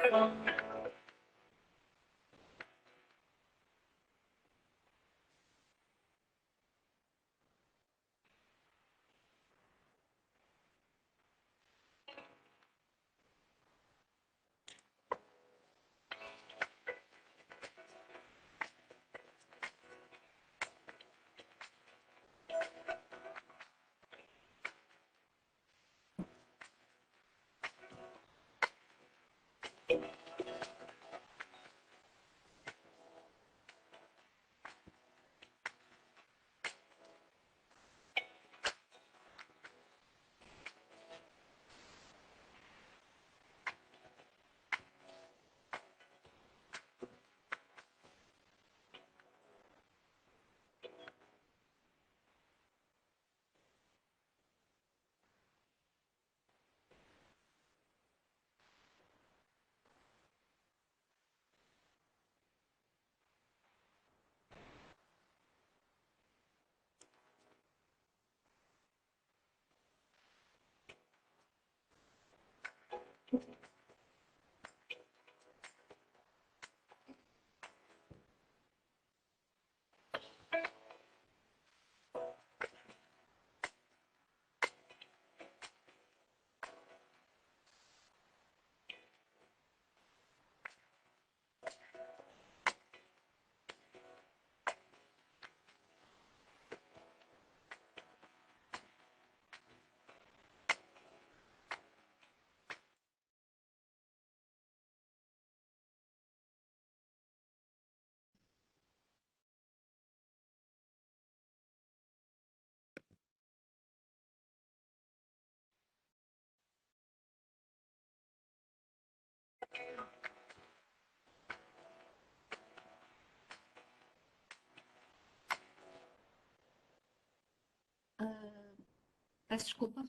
Peço desculpa,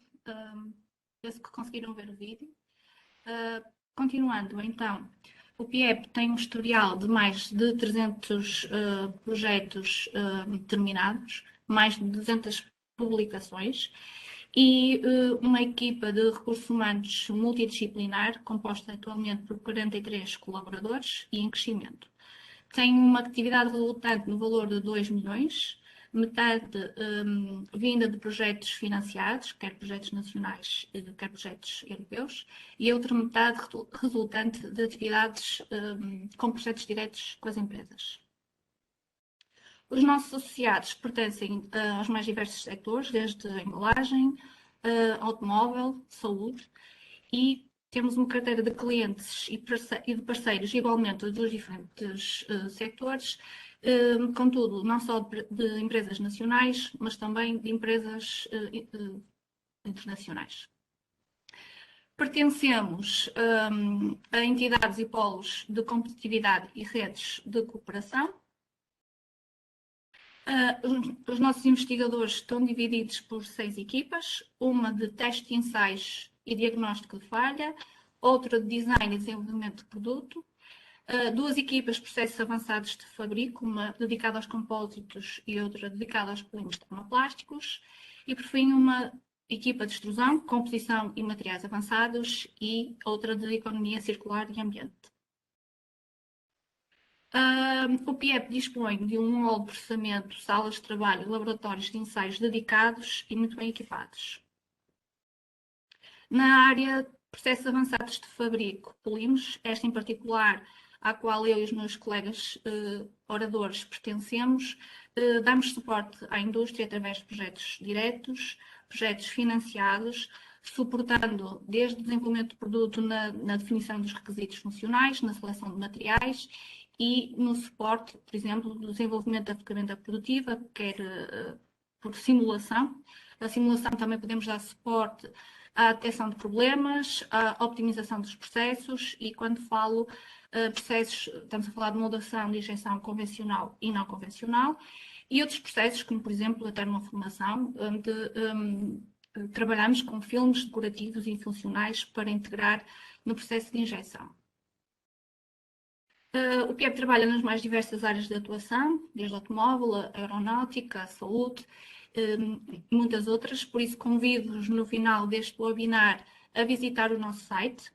penso que conseguiram ver o vídeo. Continuando, então, o PIEP tem um historial de mais de 300 projetos terminados, mais de 200 publicações e uma equipa de recursos humanos multidisciplinar, composta atualmente por 43 colaboradores e em crescimento. Tem uma atividade resultante no valor de 2 milhões, metade vinda de projetos financiados, quer projetos nacionais, quer projetos europeus, e a outra metade resultante de atividades com projetos diretos com as empresas. Os nossos associados pertencem aos mais diversos setores, desde a embalagem, automóvel, saúde, e temos uma carteira de clientes e de parceiros igualmente dos diferentes setores, contudo, não só de empresas nacionais, mas também de empresas internacionais. Pertencemos a entidades e polos de competitividade e redes de cooperação. Os nossos investigadores estão divididos por 6 equipas, uma de teste de ensaios e diagnóstico de falha, outra de design e desenvolvimento de produto, 2 equipas de processos avançados de fabrico, uma dedicada aos compósitos e outra dedicada aos polímeros termoplásticos, e por fim uma equipa de extrusão, composição e materiais avançados e outra de economia circular e ambiente. O PIEP dispõe de um hall de processamento, salas de trabalho e laboratórios de ensaios dedicados e muito bem equipados. Na área de processos avançados de fabrico, polímeros, esta em particular, à qual eu e os meus colegas oradores pertencemos, damos suporte à indústria através de projetos diretos, projetos financiados, suportando desde o desenvolvimento do produto na definição dos requisitos funcionais, na seleção de materiais e no suporte, por exemplo, do desenvolvimento da ferramenta produtiva, quer por simulação. A simulação também podemos dar suporte à detecção de problemas, à optimização dos processos, e quando falo processos, estamos a falar de modulação de injeção convencional e não convencional, e outros processos, como por exemplo a termoformação, onde trabalhamos com filmes decorativos e funcionais para integrar no processo de injeção. O PIEP trabalha nas mais diversas áreas de atuação, desde automóvel, a aeronáutica, a saúde e muitas outras, por isso convido-vos no final deste webinar a visitar o nosso site,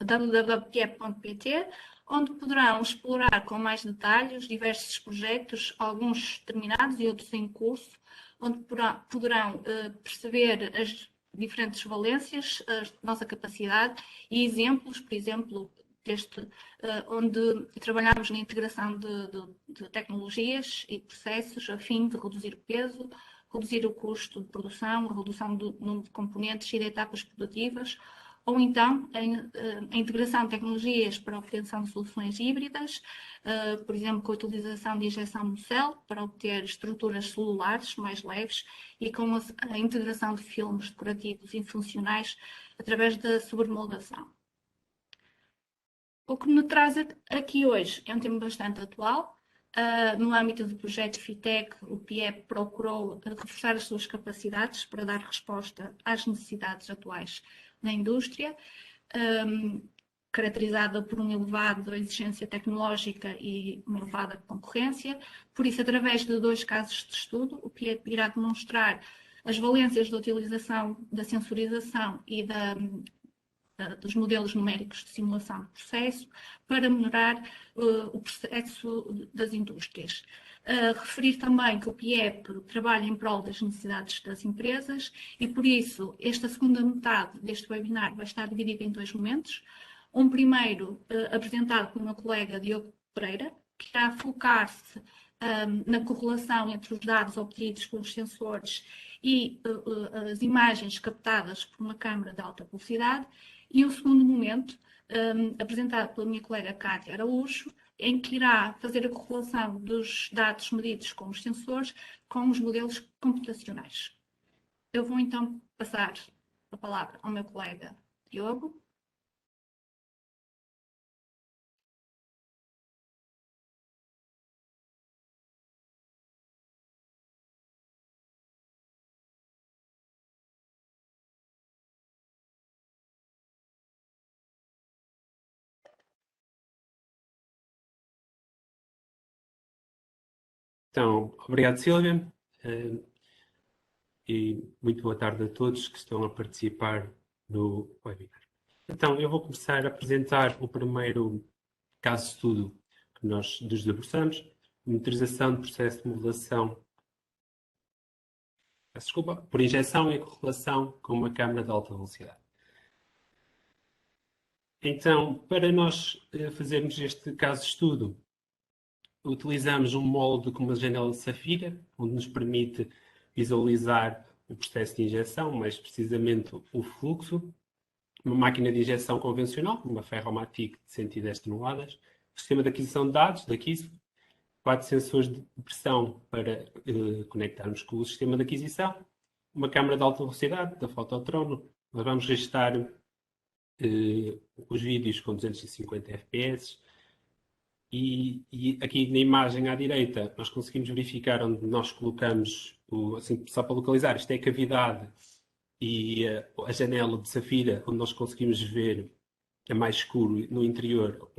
www.piep.pt, onde poderão explorar com mais detalhe os diversos projetos, alguns terminados e outros em curso, onde poderão perceber as diferentes valências, a nossa capacidade e exemplos, por exemplo, onde trabalhamos na integração de tecnologias e processos a fim de reduzir o peso, reduzir o custo de produção, a redução do número de componentes e de etapas produtivas, ou então a integração de tecnologias para a obtenção de soluções híbridas, por exemplo, com a utilização de injeção no céu para obter estruturas celulares mais leves e com a integração de filmes decorativos e funcionais através da sobremoldação. O que me traz aqui hoje é um tema bastante atual. No âmbito do projeto FITEC, o PIEP procurou reforçar as suas capacidades para dar resposta às necessidades atuais na indústria, caracterizada por uma elevada exigência tecnológica e uma elevada concorrência. Por isso, através de 2 casos de estudo, o PIEP irá demonstrar as valências da utilização da sensorização e dos modelos numéricos de simulação de processo para melhorar o processo das indústrias. Referir também que o PIEP trabalha em prol das necessidades das empresas e, por isso, esta segunda metade deste webinar vai estar dividida em 2 momentos. Um primeiro, apresentado pelo meu colega Diogo Pereira, que irá focar-se na correlação entre os dados obtidos com os sensores e as imagens captadas por uma câmara de alta velocidade, e um segundo momento, apresentado pela minha colega Cátia Araújo, em que irá fazer a correlação dos dados medidos com os sensores com os modelos computacionais. Eu vou então passar a palavra ao meu colega Diogo. Então, obrigado, Silvia, e muito boa tarde a todos que estão a participar no webinar. Então, eu vou começar a apresentar o primeiro caso de estudo que nós nos debruçamos, monitorização de processo de modelação, por injeção e correlação com uma câmara de alta velocidade. Então, para nós fazermos este caso de estudo, utilizamos um molde com uma janela de safira, onde nos permite visualizar o processo de injeção, mais precisamente o fluxo, uma máquina de injeção convencional, uma Ferromatic de 110 toneladas, sistema de aquisição de dados, da KISS, 4 sensores de pressão para conectarmos com o sistema de aquisição, uma câmara de alta velocidade, da Fototrono. Nós vamos registrar os vídeos com 250 fps, e aqui na imagem à direita nós conseguimos verificar onde nós colocamos, assim, só para localizar, isto é a cavidade e a janela de safira, onde nós conseguimos ver a mais escuro no interior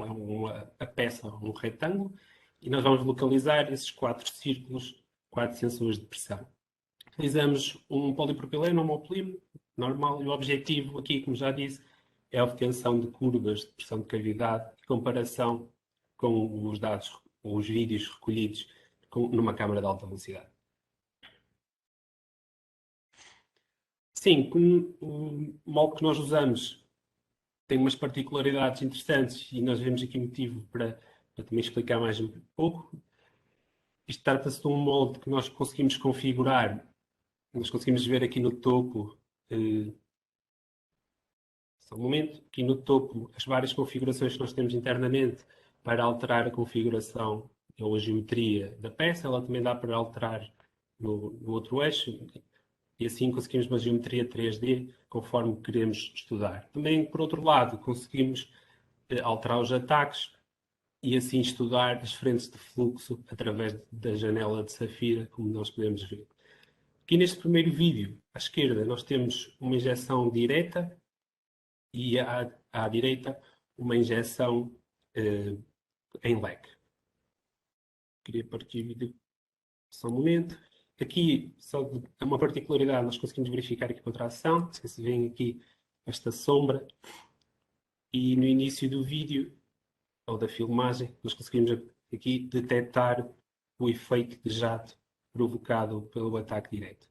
a peça, um retângulo, e nós vamos localizar esses 4 círculos, 4 sensores de pressão. Utilizamos um polipropileno homopolimo normal, e o objetivo aqui, como já disse, é a obtenção de curvas de pressão de cavidade e comparação com os dados, os vídeos recolhidos numa câmara de alta velocidade. Sim, o molde que nós usamos tem umas particularidades interessantes e nós vemos aqui motivo para também explicar mais um pouco. Isto trata-se de um molde que nós conseguimos configurar, nós conseguimos ver aqui no topo Só um momento. Aqui no topo, as várias configurações que nós temos internamente para alterar a configuração ou a geometria da peça. Ela também dá para alterar no outro eixo. E assim conseguimos uma geometria 3D conforme queremos estudar. Também, por outro lado, conseguimos alterar os ataques e assim estudar as frentes de fluxo através da janela de Safira, como nós podemos ver. Aqui neste primeiro vídeo, à esquerda, nós temos uma injeção direta e à direita uma injeção em leque. Queria partir o vídeo só um momento. Aqui, só uma particularidade, nós conseguimos verificar aqui a contração. Se vêem aqui esta sombra. E no início do vídeo, ou da filmagem, nós conseguimos aqui detectar o efeito de jato provocado pelo ataque direto.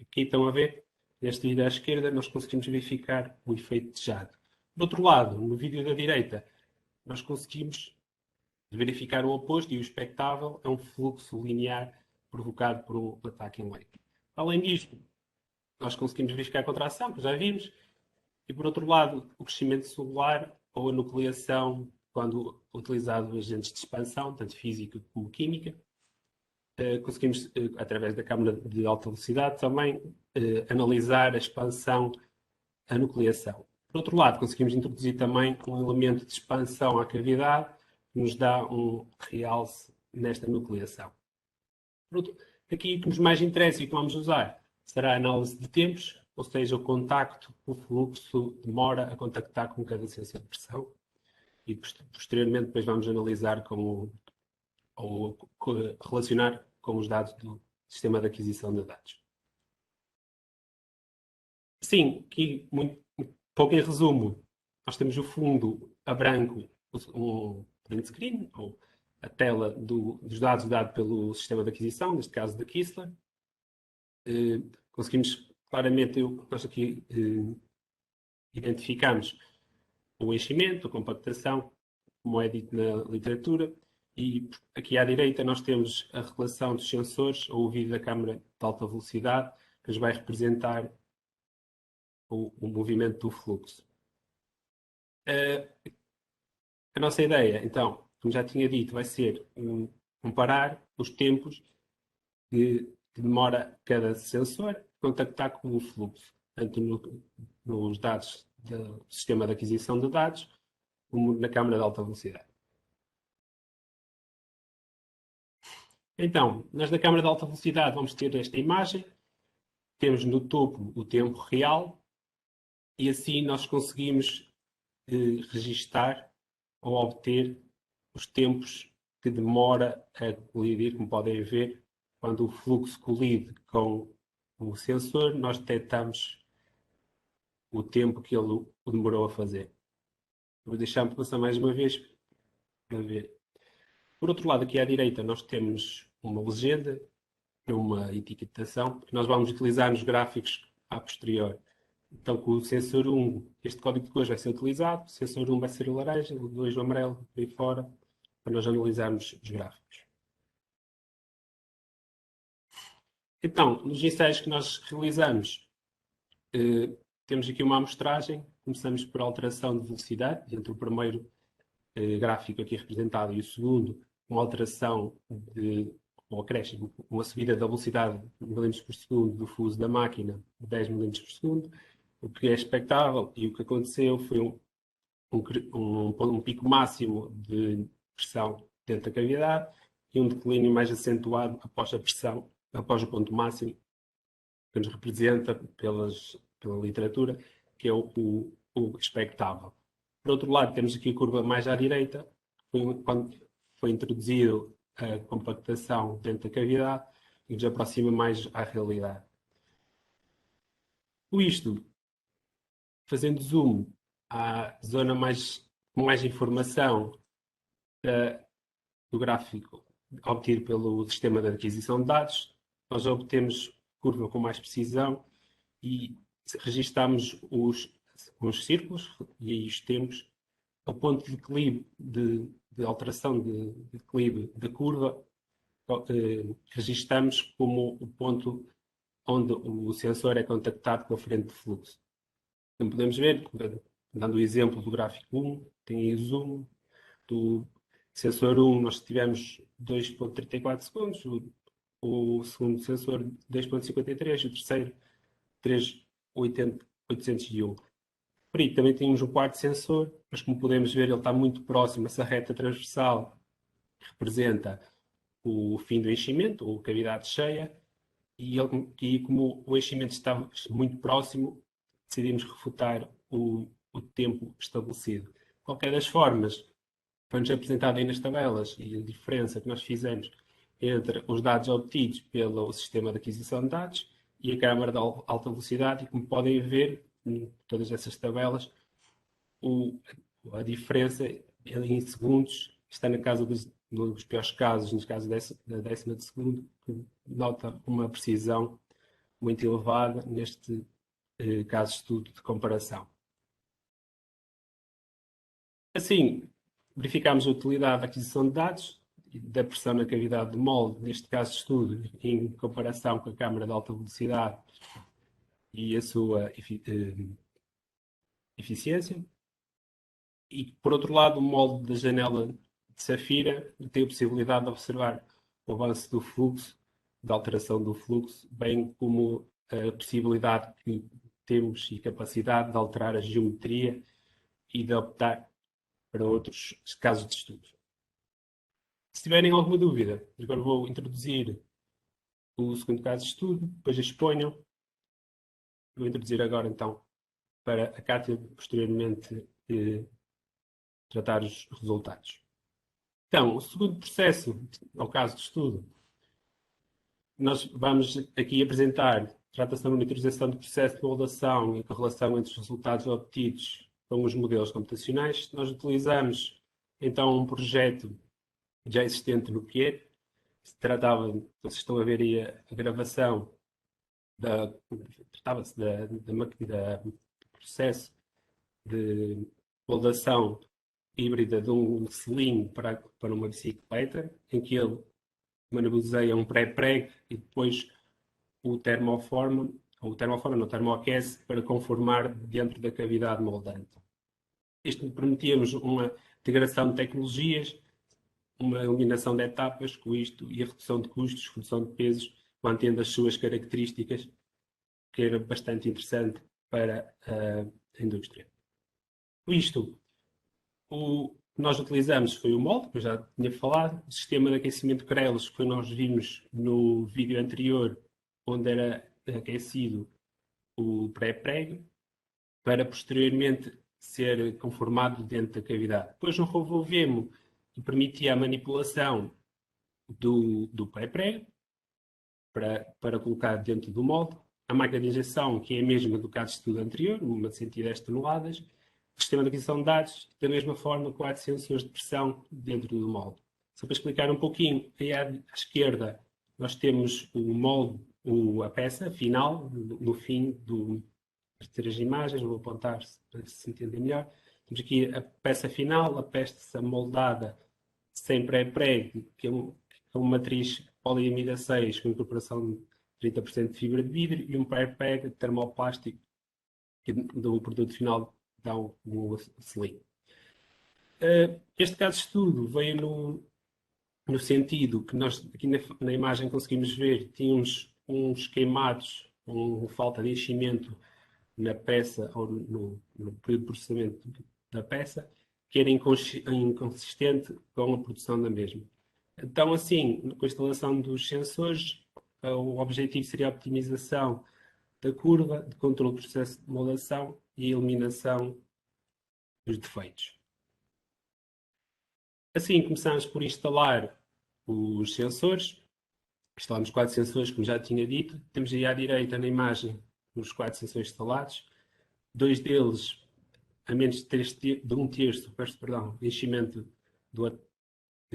Aqui estão a ver, neste vídeo à esquerda, nós conseguimos verificar o efeito de jato. Do outro lado, no vídeo da direita, nós conseguimos verificar o oposto e o expectável é um fluxo linear provocado por um ataque em leque. Além disto, nós conseguimos verificar a contração, que já vimos, e por outro lado, o crescimento celular ou a nucleação quando utilizado agentes de expansão, tanto física como química. Conseguimos, através da câmara de alta velocidade, também analisar a expansão, a nucleação. Por outro lado, conseguimos introduzir também um elemento de expansão à cavidade, que nos dá um realce nesta nucleação. Aqui o que nos mais interessa e que vamos usar será a análise de tempos, ou seja, o contacto, o fluxo demora a contactar com cada sensor de pressão. E posteriormente depois vamos analisar ou relacionar com os dados do sistema de aquisição de dados. Sim, aqui muito pouco em resumo, nós temos o fundo a branco, um print screen, ou a tela dos dados dado pelo sistema de aquisição, neste caso da Kistler. Conseguimos claramente, nós aqui identificamos o enchimento, a compactação, como é dito na literatura, e aqui à direita nós temos a relação dos sensores ou o vídeo da câmara de alta velocidade, que nos vai representar o movimento do fluxo. A nossa ideia, então, como já tinha dito, vai ser comparar os tempos que demora cada sensor contactar com o fluxo, tanto nos dados do sistema de aquisição de dados, como na câmara de alta velocidade. Então, nós da câmara de alta velocidade vamos ter esta imagem, temos no topo o tempo real, e assim nós conseguimos registar ou obter os tempos que demora a colidir, como podem ver, quando o fluxo colide com o sensor, nós detectamos o tempo que ele o demorou a fazer. Vou deixar-me passar mais uma vez para ver. Por outro lado, aqui à direita, nós temos uma legenda, uma etiquetação, que nós vamos utilizar nos gráficos a posterior. Então, com o sensor 1, este código de cores vai ser utilizado, o sensor 1 vai ser o laranja, o 2 o amarelo, por aí fora, para nós analisarmos os gráficos. Então, nos ensaios que nós realizamos, temos aqui uma amostragem, começamos por alteração de velocidade, entre o primeiro gráfico aqui representado e o segundo, uma alteração um acréscimo, uma subida da velocidade de milímetros por segundo do fuso da máquina de 10 milímetros por segundo. O que é expectável e o que aconteceu foi um pico máximo de pressão dentro da cavidade e um declínio mais acentuado após a pressão, após o ponto máximo, que nos representa pela literatura, que é o expectável. Por outro lado, temos aqui a curva mais à direita, quando foi introduzido a compactação dentro da cavidade e nos aproxima mais à realidade. Com isto, fazendo zoom à zona com mais informação do gráfico obtido pelo sistema de aquisição de dados, nós obtemos curva com mais precisão e registamos os círculos e os tempos ao ponto de declive, de alteração de declive da curva registamos como o ponto onde o sensor é contactado com a frente de fluxo. Como podemos ver, dando o exemplo do gráfico 1, tem aí o zoom. Do sensor 1 nós tivemos 2,34 segundos, o segundo sensor 2,53, o terceiro 3,801. Por aí também temos um quarto sensor, mas como podemos ver ele está muito próximo, essa reta transversal representa o fim do enchimento, ou cavidade cheia, e como o enchimento está muito próximo, decidimos refutar o tempo estabelecido. De qualquer das formas, foi-nos apresentado aí nas tabelas e a diferença que nós fizemos entre os dados obtidos pelo sistema de aquisição de dados e a câmara de alta velocidade, e como podem ver em todas essas tabelas, a diferença em segundos está na casa nos piores casos, nos casos da décima de segundo, que nota uma precisão muito elevada neste caso de estudo de comparação. Assim, verificámos a utilidade da aquisição de dados e da pressão na cavidade de molde, neste caso de estudo, em comparação com a câmara de alta velocidade e a sua eficiência. E, por outro lado, o molde da janela de Safira tem a possibilidade de observar o avanço do fluxo, da alteração do fluxo, bem como a possibilidade que temos e capacidade de alterar a geometria e de optar para outros casos de estudo. Se tiverem alguma dúvida, agora vou introduzir o segundo caso de estudo, depois exponham. Vou introduzir agora, então, para a Cátia, posteriormente, tratar os resultados. Então, o segundo processo, ao caso de estudo, nós vamos aqui apresentar, trata-se da monitorização do processo de moldação e correlação entre os resultados obtidos com os modelos computacionais. Nós utilizamos, então, um projeto já existente no Pier. Se tratava, vocês estão a ver aí a gravação, tratava-se do processo de moldação híbrida de um selim para uma bicicleta, em que ele manuseia um pré-prego e depois o termoforma termoaquece para conformar dentro da cavidade moldante. Isto permitia-nos uma integração de tecnologias, uma eliminação de etapas com isto e a redução de custos, redução de pesos, mantendo as suas características, que era bastante interessante para a indústria. Com isto, o que nós utilizamos foi o molde, que eu já tinha falado, o sistema de aquecimento Crelos, que nós vimos no vídeo anterior, onde era aquecido o pré-prego, para posteriormente ser conformado dentro da cavidade. Depois um RoboVemo que permitia a manipulação do pré-prego para colocar dentro do molde. A máquina de injeção, que é a mesma do caso de estudo anterior, uma de 110 toneladas. O sistema de aquisição de dados, da mesma forma, 4 sensores de pressão dentro do molde. Só para explicar um pouquinho, aí à esquerda nós temos o molde, a peça final, no fim das 3 imagens, vou apontar para se entender melhor. Temos aqui a peça final, a peça moldada sem pré-prego, que é uma matriz poliamida 6 com incorporação de 30% de fibra de vidro e um pré-prego termoplástico que do produto final dá um selim. Este caso de estudo veio no sentido que nós aqui na imagem conseguimos ver, tínhamos uns queimados, falta de enchimento na peça ou no período de processamento da peça, que era inconsistente com a produção da mesma. Então, assim, com a instalação dos sensores, o objetivo seria a optimização da curva de controle do processo de moldação e a eliminação dos defeitos. Assim, começamos por instalar os sensores. Instalamos 4 sensores, como já tinha dito. Temos aí à direita na imagem os 4 sensores instalados. 2 deles a menos de 1/3 de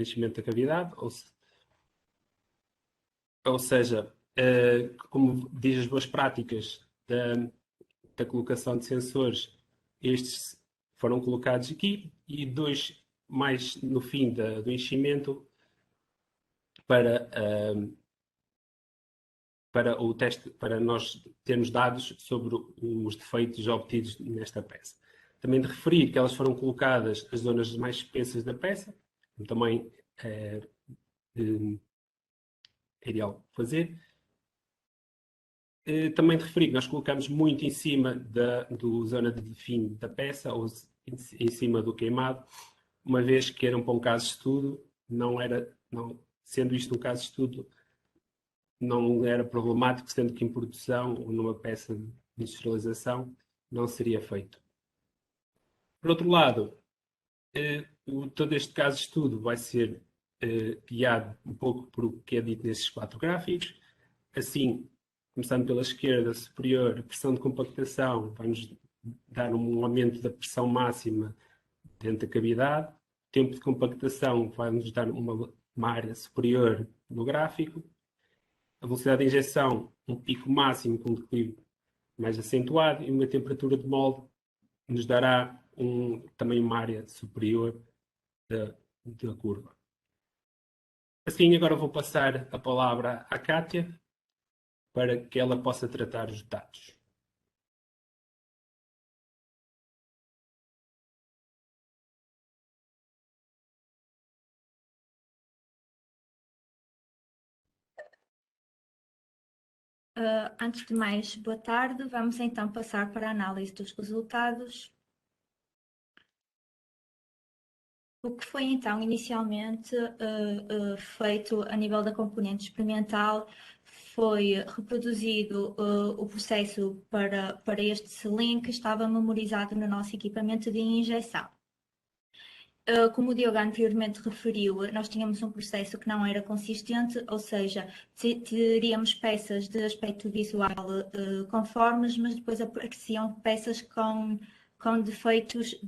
enchimento da cavidade, ou seja, como diz as boas práticas da colocação de sensores, estes foram colocados aqui e 2 mais no fim do enchimento para o teste, para nós termos dados sobre os defeitos obtidos nesta peça. Também de referir que elas foram colocadas as zonas mais espessas da peça, também é ideal fazer. Também de referir que nós colocamos muito em cima da zona de fim da peça, ou em cima do queimado, uma vez que era para um caso de estudo, sendo isto um caso de estudo, não era problemático, sendo que em produção ou numa peça de industrialização não seria feito. Por outro lado, todo este caso de estudo vai ser guiado um pouco por o que é dito nesses 4 gráficos. Assim, começando pela esquerda superior, a pressão de compactação vai-nos dar um aumento da pressão máxima dentro da cavidade. O tempo de compactação vai-nos dar uma área superior no gráfico. A velocidade de injeção, um pico máximo com declive mais acentuado, e uma temperatura de molde nos dará também uma área superior da curva. Assim, agora vou passar a palavra à Kátia para que ela possa tratar os dados. Antes de mais, boa tarde. Vamos então passar para a análise dos resultados. O que foi então inicialmente feito a nível da componente experimental foi reproduzido o processo para este selim que estava memorizado no nosso equipamento de injeção. Como o Diogo anteriormente referiu, nós tínhamos um processo que não era consistente, ou seja, teríamos peças de aspecto visual conformes, mas depois apareciam peças com defeitos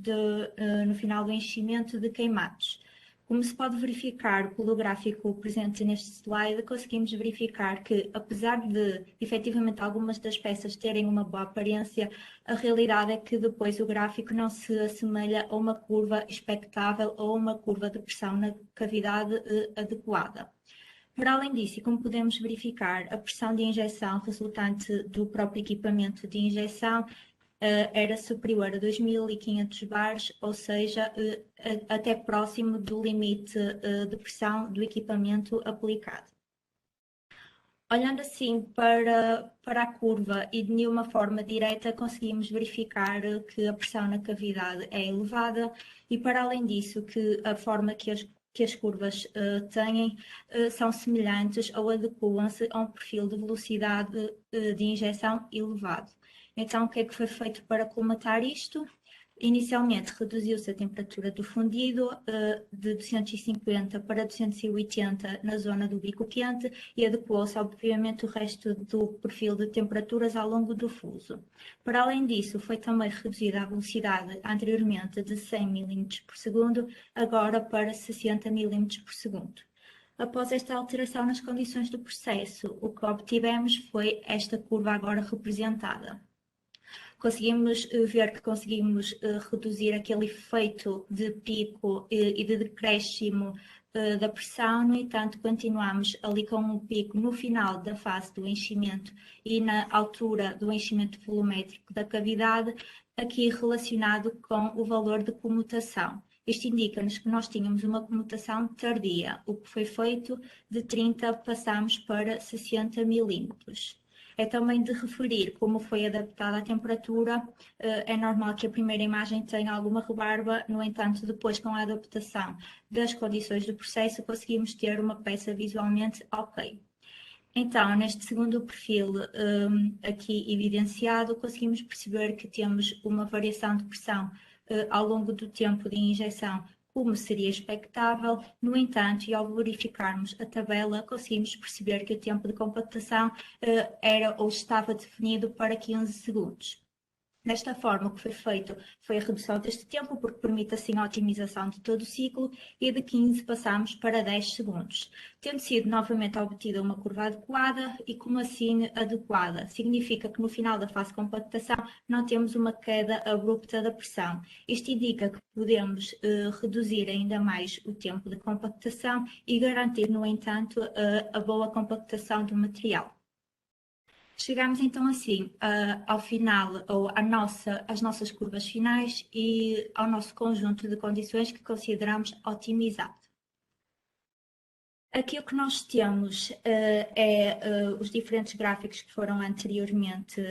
no final do enchimento de queimados. Como se pode verificar pelo gráfico presente neste slide, conseguimos verificar que, apesar de efetivamente algumas das peças terem uma boa aparência, a realidade é que depois o gráfico não se assemelha a uma curva expectável ou a uma curva de pressão na cavidade adequada. Para além disso, e como podemos verificar, a pressão de injeção resultante do próprio equipamento de injeção era superior a 2.500 bares, ou seja, até próximo do limite de pressão do equipamento aplicado. Olhando assim para a curva e de nenhuma forma direta, conseguimos verificar que a pressão na cavidade é elevada e, para além disso, que a forma que as curvas têm são semelhantes ou adequam-se a um perfil de velocidade de injeção elevado. Então, o que é que foi feito para colmatar isto? Inicialmente, reduziu-se a temperatura do fundido de 250 para 280 na zona do bico quente e adequou-se, obviamente, o resto do perfil de temperaturas ao longo do fuso. Para além disso, foi também reduzida a velocidade anteriormente de 100 mm por segundo, agora para 60 mm por segundo. Após esta alteração nas condições do processo, o que obtivemos foi esta curva agora representada. Conseguimos ver que conseguimos reduzir aquele efeito de pico e de decréscimo da pressão. No entanto, continuamos ali com um pico no final da fase do enchimento e na altura do enchimento volumétrico da cavidade, aqui relacionado com o valor de comutação. Isto indica-nos que nós tínhamos uma comutação tardia. O que foi feito de 30 passamos para 60 milímetros. É também de referir como foi adaptada a temperatura. É normal que a primeira imagem tenha alguma rebarba, no entanto, depois com a adaptação das condições do processo, conseguimos ter uma peça visualmente ok. Então, neste segundo perfil aqui evidenciado, conseguimos perceber que temos uma variação de pressão ao longo do tempo de injeção, como seria expectável. No entanto, e ao verificarmos a tabela, conseguimos perceber que o tempo de compactação era ou estava definido para 15 segundos. Desta forma, o que foi feito foi a redução deste tempo, porque permite assim a otimização de todo o ciclo, e de 15 passamos para 10 segundos, tendo sido novamente obtida uma curva adequada e como assim adequada. Significa que no final da fase de compactação não temos uma queda abrupta da pressão. Isto indica que podemos reduzir ainda mais o tempo de compactação e garantir, no entanto, a boa compactação do material. Chegamos então assim ao final, ou às nossas curvas finais e ao nosso conjunto de condições que consideramos otimizado. Aqui o que nós temos os diferentes gráficos que foram anteriormente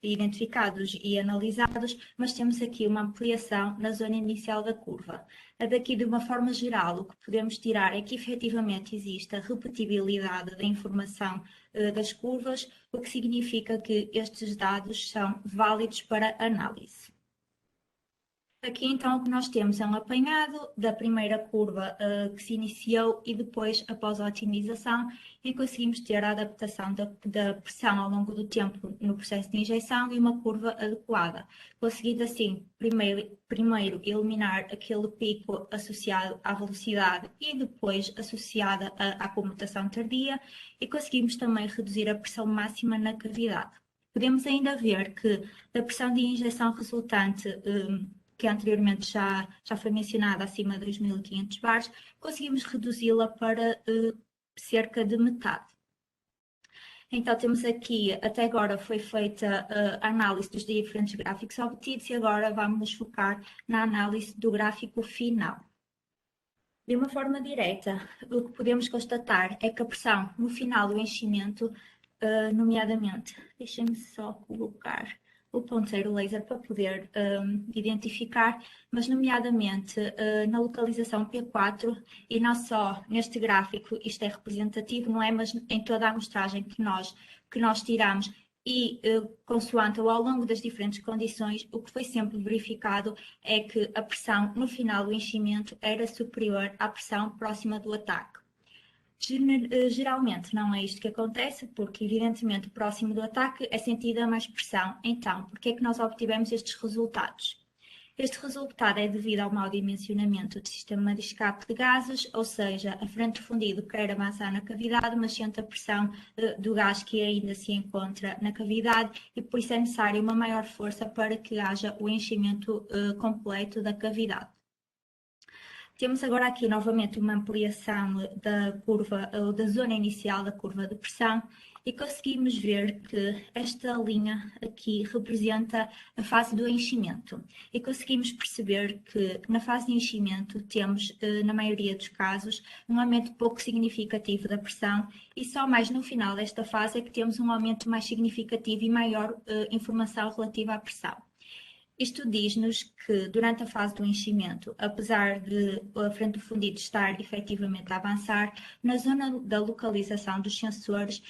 identificados e analisados, mas temos aqui uma ampliação na zona inicial da curva. Daqui, de uma forma geral, o que podemos tirar é que efetivamente existe a repetibilidade da informação das curvas, o que significa que estes dados são válidos para análise. Aqui então o que nós temos é um apanhado da primeira curva que se iniciou e depois, após a otimização, e conseguimos ter a adaptação da pressão ao longo do tempo no processo de injeção e uma curva adequada, conseguindo assim primeiro eliminar aquele pico associado à velocidade e depois associada à comutação tardia, e conseguimos também reduzir a pressão máxima na cavidade. Podemos ainda ver que a pressão de injeção resultante que anteriormente já foi mencionada, acima de 2.500 bares, conseguimos reduzi-la para cerca de metade. Então temos aqui, até agora foi feita a análise dos diferentes gráficos obtidos e agora vamos nos focar na análise do gráfico final. De uma forma direta, o que podemos constatar é que a pressão no final do enchimento, nomeadamente, deixem-me só colocar o ponteiro laser para poder identificar, mas nomeadamente na localização P4, e não só neste gráfico, isto é representativo, não é? Mas em toda a amostragem que nós tiramos e consoante ou ao longo das diferentes condições, o que foi sempre verificado é que a pressão no final do enchimento era superior à pressão próxima do ataque. Geralmente não é isto que acontece, porque evidentemente próximo do ataque é sentida mais pressão. Então, por que é que nós obtivemos estes resultados? Este resultado é devido ao mau dimensionamento do sistema de escape de gases, ou seja, a frente do fundido quer avançar na cavidade, mas sente a pressão do gás que ainda se encontra na cavidade, e por isso é necessária uma maior força para que haja o enchimento completo da cavidade. Temos agora aqui novamente uma ampliação da curva, ou da zona inicial da curva de pressão, e conseguimos ver que esta linha aqui representa a fase do enchimento. E conseguimos perceber que na fase de enchimento temos, na maioria dos casos, um aumento pouco significativo da pressão, e só mais no final desta fase é que temos um aumento mais significativo e maior informação relativa à pressão. Isto diz-nos que durante a fase do enchimento, apesar de a frente do fundido estar efetivamente a avançar, na zona da localização dos sensores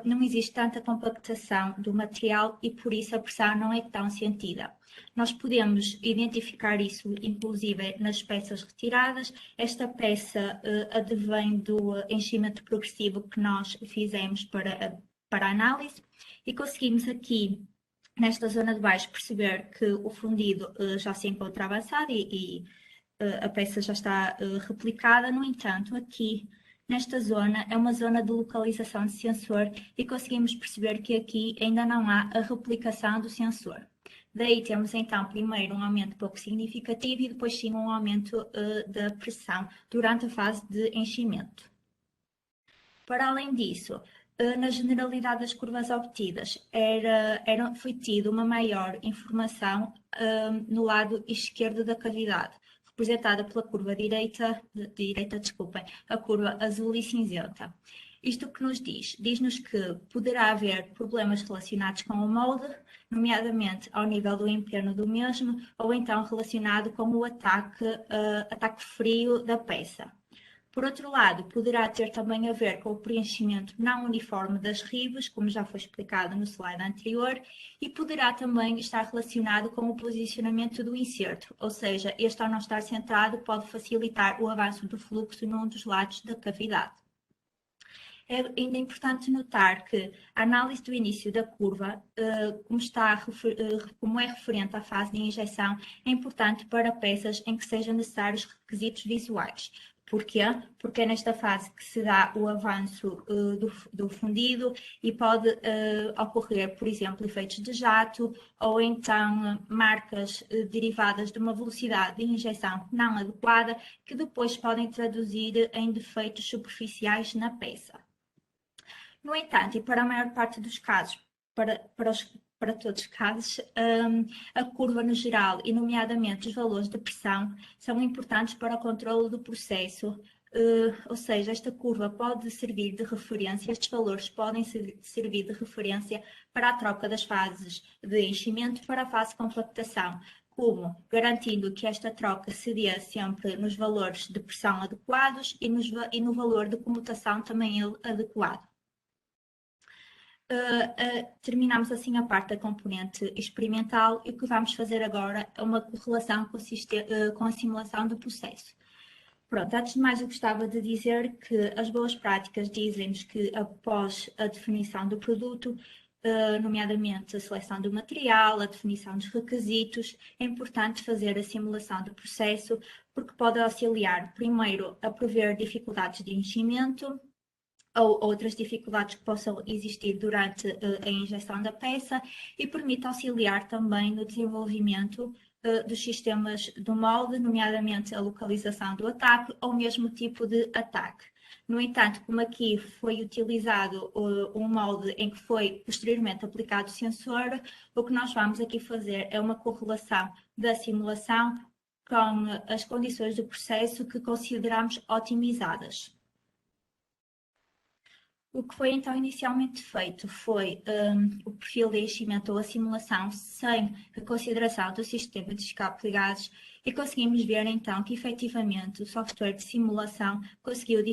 não existe tanta compactação do material e por isso a pressão não é tão sentida. Nós podemos identificar isso inclusive nas peças retiradas. Esta peça advém do enchimento progressivo que nós fizemos para a análise, e conseguimos aqui nesta zona de baixo perceber que o fundido já se encontra avançado e a peça já está replicada. No entanto, aqui nesta zona é uma zona de localização de sensor e conseguimos perceber que aqui ainda não há a replicação do sensor. Daí temos então primeiro um aumento pouco significativo e depois sim um aumento da pressão durante a fase de enchimento. Para além disso, na generalidade das curvas obtidas, foi tido uma maior informação no lado esquerdo da cavidade, representada pela curva direita, a curva azul e cinzenta. Isto o que nos diz? Diz-nos que poderá haver problemas relacionados com o molde, nomeadamente ao nível do empenho do mesmo, ou então relacionado com o ataque frio da peça. Por outro lado, poderá ter também a ver com o preenchimento não uniforme das ribas, como já foi explicado no slide anterior, e poderá também estar relacionado com o posicionamento do inserto, ou seja, este ao não estar centrado pode facilitar o avanço do fluxo num dos lados da cavidade. É ainda importante notar que a análise do início da curva, como é referente à fase de injeção, é importante para peças em que sejam necessários requisitos visuais. Porquê? Porque é nesta fase que se dá o avanço do fundido e pode ocorrer, por exemplo, efeitos de jato ou então marcas derivadas de uma velocidade de injeção não adequada que depois podem traduzir em defeitos superficiais na peça. No entanto, e para a maior parte dos casos, para todos os casos, a curva no geral, e nomeadamente os valores de pressão, são importantes para o controle do processo, ou seja, esta curva pode servir de referência, estes valores podem servir de referência para a troca das fases de enchimento para a fase de compactação, como garantindo que esta troca se dê sempre nos valores de pressão adequados e no valor de comutação também adequado. Terminamos assim a parte da componente experimental e o que vamos fazer agora é uma correlação com a simulação do processo. Pronto, antes de mais eu gostava de dizer que as boas práticas dizem-nos que após a definição do produto, nomeadamente a seleção do material, a definição dos requisitos, é importante fazer a simulação do processo porque pode auxiliar primeiro a prever dificuldades de enchimento, ou outras dificuldades que possam existir durante a injeção da peça e permite auxiliar também no desenvolvimento dos sistemas do molde, nomeadamente a localização do ataque ou mesmo tipo de ataque. No entanto, como aqui foi utilizado um molde em que foi posteriormente aplicado o sensor, o que nós vamos aqui fazer é uma correlação da simulação com as condições do processo que consideramos otimizadas. O que foi então inicialmente feito foi o perfil de enchimento ou a simulação sem a consideração do sistema de escape de gases e conseguimos ver então que efetivamente o software de simulação conseguiu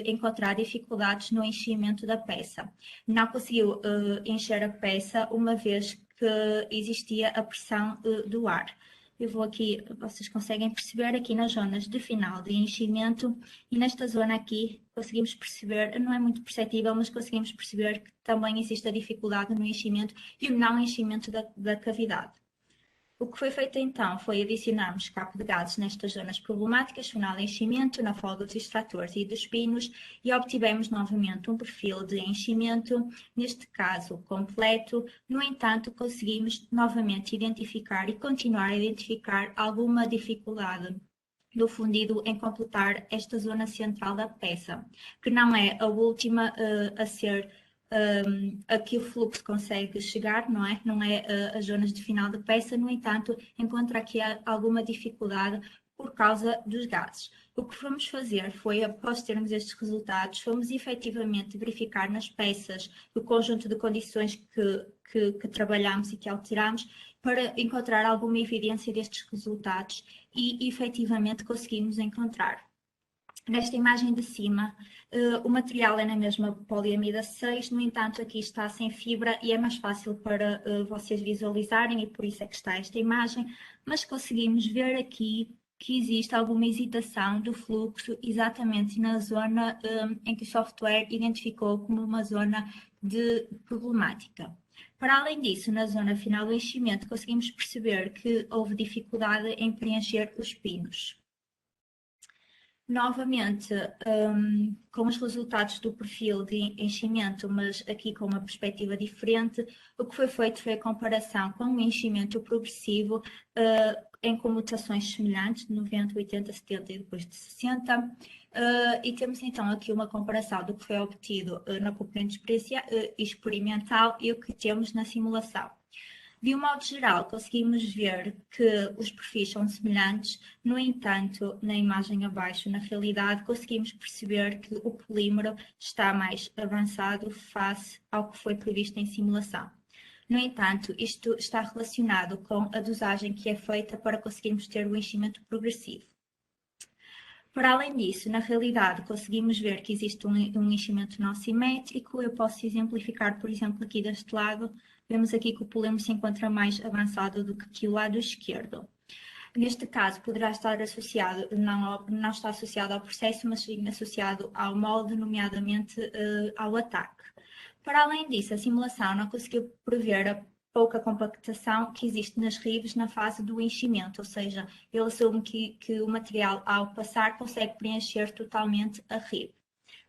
encontrar dificuldades no enchimento da peça. Não conseguiu encher a peça uma vez que existia a pressão do ar. Eu vou aqui, vocês conseguem perceber aqui nas zonas de final de enchimento e nesta zona aqui conseguimos perceber, não é muito perceptível, mas conseguimos perceber que também existe a dificuldade no enchimento e o não enchimento da cavidade. O que foi feito então foi adicionarmos escape de gases nestas zonas problemáticas, final de enchimento, na folga dos extratores e dos pinos e obtivemos novamente um perfil de enchimento, neste caso completo. No entanto, conseguimos novamente identificar e continuar a identificar alguma dificuldade do fundido em completar esta zona central da peça, que não é a última a ser a que o fluxo consegue chegar, não é? Não é as zonas de final da peça, no entanto, encontra aqui alguma dificuldade por causa dos gases. O que fomos fazer foi, após termos estes resultados, fomos efetivamente verificar nas peças o conjunto de condições que trabalhamos e que alteramos para encontrar alguma evidência destes resultados e efetivamente conseguimos encontrar. Nesta imagem de cima, o material é na mesma poliamida 6, no entanto aqui está sem fibra e é mais fácil para vocês visualizarem e por isso é que está esta imagem, mas conseguimos ver aqui que existe alguma hesitação do fluxo exatamente na zona em que o software identificou como uma zona de problemática. Para além disso, na zona final do enchimento, conseguimos perceber que houve dificuldade em preencher os pinos. Novamente, com os resultados do perfil de enchimento, mas aqui com uma perspectiva diferente, o que foi feito foi a comparação com o enchimento progressivo em comutações semelhantes, de 90, 80, 70 e depois de 60. E temos então aqui uma comparação do que foi obtido na componente experimental e o que temos na simulação. De um modo geral, conseguimos ver que os perfis são semelhantes, no entanto, na imagem abaixo, na realidade, conseguimos perceber que o polímero está mais avançado face ao que foi previsto em simulação. No entanto, isto está relacionado com a dosagem que é feita para conseguirmos ter o enchimento progressivo. Para além disso, na realidade, conseguimos ver que existe um enchimento não simétrico. Eu posso exemplificar, por exemplo, aqui deste lado. Vemos aqui que o polímero se encontra mais avançado do que aqui o lado esquerdo. neste caso, poderá estar associado, não está associado ao processo, mas sim associado ao molde, nomeadamente ao ataque. Para além disso, a simulação não conseguiu prever a pouca compactação que existe nas ribes na fase do enchimento, ou seja, ele assume que o material, ao passar, consegue preencher totalmente a ribe.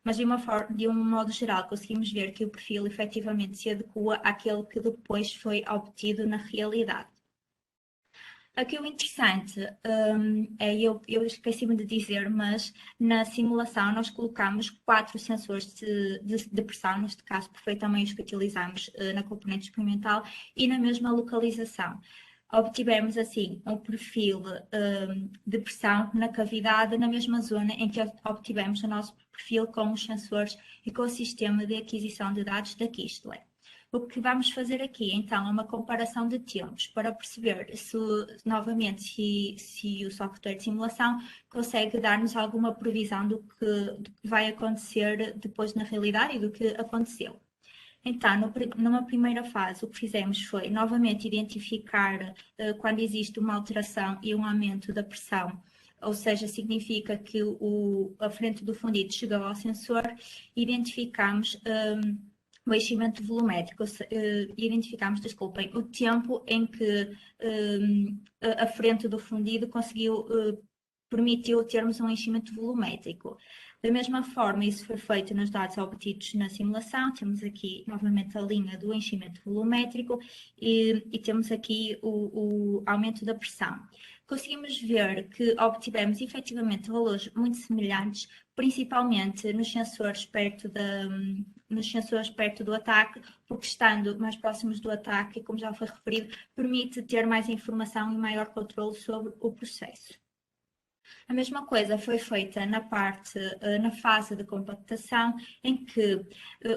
Mas de um modo geral, conseguimos ver que o perfil efetivamente se adequa àquele que depois foi obtido na realidade. Aqui o interessante eu esqueci-me de dizer, mas na simulação nós colocamos 4 sensores de pressão, neste caso, que foi também os que utilizamos na componente experimental, e na mesma localização. Obtivemos assim um perfil de pressão na cavidade, na mesma zona em que obtivemos o nosso perfil com os sensores e com o sistema de aquisição de dados da Kistler. O que vamos fazer aqui, então, é uma comparação de tempos para perceber se o software de simulação consegue dar-nos alguma previsão do que vai acontecer depois na realidade e do que aconteceu. Então, numa primeira fase, o que fizemos foi, novamente, identificar quando existe uma alteração e um aumento da pressão, ou seja, significa que a frente do fundido chegou ao sensor, identificamos o enchimento volumétrico, identificamos, desculpem, o tempo em que a frente do fundido permitiu termos um enchimento volumétrico. Da mesma forma, isso foi feito nos dados obtidos na simulação. Temos aqui novamente a linha do enchimento volumétrico e temos aqui o aumento da pressão. Conseguimos ver que obtivemos efetivamente valores muito semelhantes, principalmente nos sensores perto do ataque, porque estando mais próximos do ataque, como já foi referido, permite ter mais informação e maior controle sobre o processo. A mesma coisa foi feita na fase de compactação, em que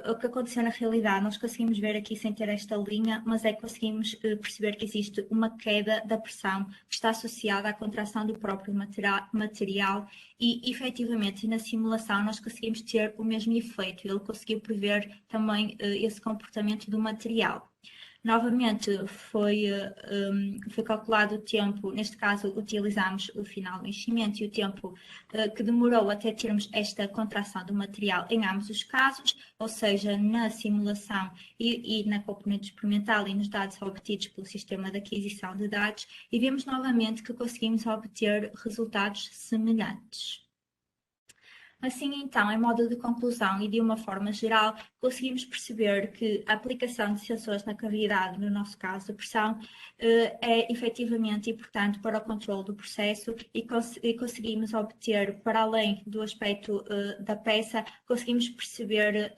o que aconteceu na realidade, nós conseguimos ver aqui sem ter esta linha, mas é que conseguimos perceber que existe uma queda da pressão que está associada à contração do próprio material e, efetivamente, na simulação nós conseguimos ter o mesmo efeito. Ele conseguiu prever também esse comportamento do material. Novamente foi calculado o tempo, neste caso utilizamos o final do enchimento e o tempo que demorou até termos esta contração do material em ambos os casos, ou seja, na simulação e na componente experimental e nos dados obtidos pelo sistema de aquisição de dados, e vemos novamente que conseguimos obter resultados semelhantes. Assim, então, em modo de conclusão e de uma forma geral, conseguimos perceber que a aplicação de sensores na cavidade, no nosso caso de pressão, é efetivamente importante para o controle do processo e conseguimos obter, para além do aspecto da peça, conseguimos perceber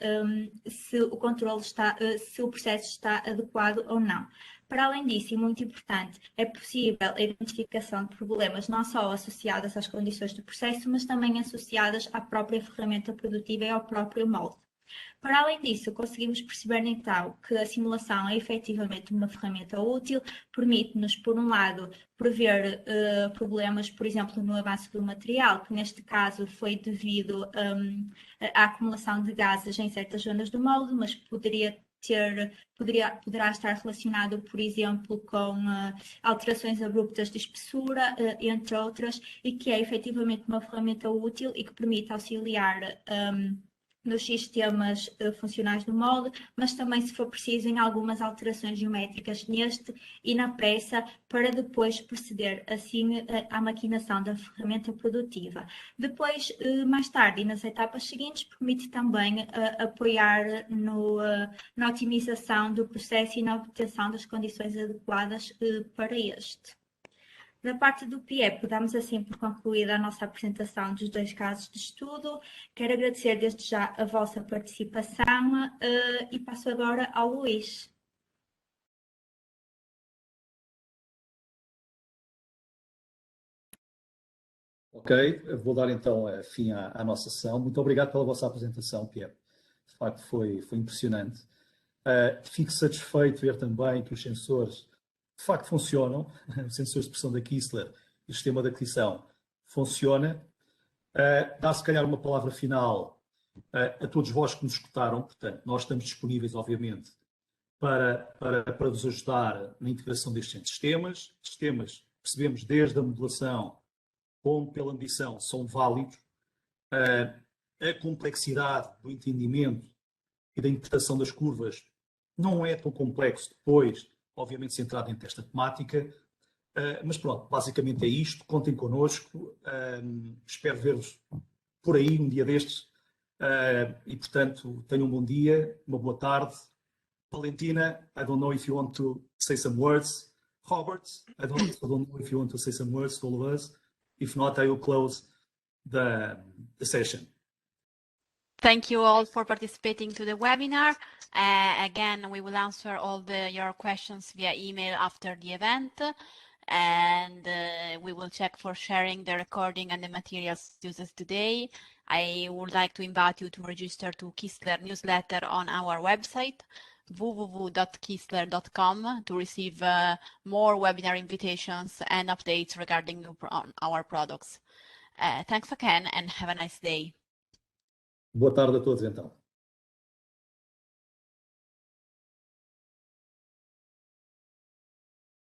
se o controle se o processo está adequado ou não. Para além disso, e muito importante, é possível a identificação de problemas não só associadas às condições do processo, mas também associadas à própria ferramenta produtiva e ao próprio molde. Para além disso, conseguimos perceber então que a simulação é efetivamente uma ferramenta útil, permite-nos, por um lado, prever problemas, por exemplo, no avanço do material, que neste caso foi devido à acumulação de gases em certas zonas do molde, mas poderá estar relacionado, por exemplo, com alterações abruptas de espessura, entre outras, e que é efetivamente uma ferramenta útil e que permite auxiliar nos sistemas funcionais do molde, mas também, se for preciso, em algumas alterações geométricas neste e na peça, para depois proceder assim à maquinação da ferramenta produtiva. Depois, mais tarde e nas etapas seguintes, permite também apoiar na otimização do processo e na obtenção das condições adequadas para este. Da parte do PIEP, damos assim por concluída a nossa apresentação dos 2 casos de estudo. Quero agradecer desde já a vossa participação e passo agora ao Luís. Ok, vou dar então fim à nossa sessão. Muito obrigado pela vossa apresentação, Pierre. De facto, foi impressionante. Fico satisfeito de ver também que os sensores de facto funcionam, os sensores de pressão da Kistler e o sistema de aquisição funciona. Dá se calhar uma palavra final a todos vós que nos escutaram. Portanto, nós estamos disponíveis, obviamente, para vos ajudar na integração destes sistemas percebemos desde a modelação como pela ambição são válidos. A complexidade do entendimento e da interpretação das curvas não é tão complexo depois, obviamente centrado em esta temática, mas pronto, basicamente é isto, contem connosco, espero ver-vos por aí um dia destes, e portanto tenham um bom dia, uma boa tarde. Valentina, I don't know if you want to say some words. Robert, I don't know if you want to say some words to all of us. If not, I will close the session. Thank you all for participating to the webinar. Again, we will answer all your questions via email after the event, and we will check for sharing the recording and the materials used today. I would like to invite you to register to Kistler newsletter on our website, www.kistler.com, to receive more webinar invitations and updates regarding our products. Thanks again and have a nice day. Boa tarde a todos então.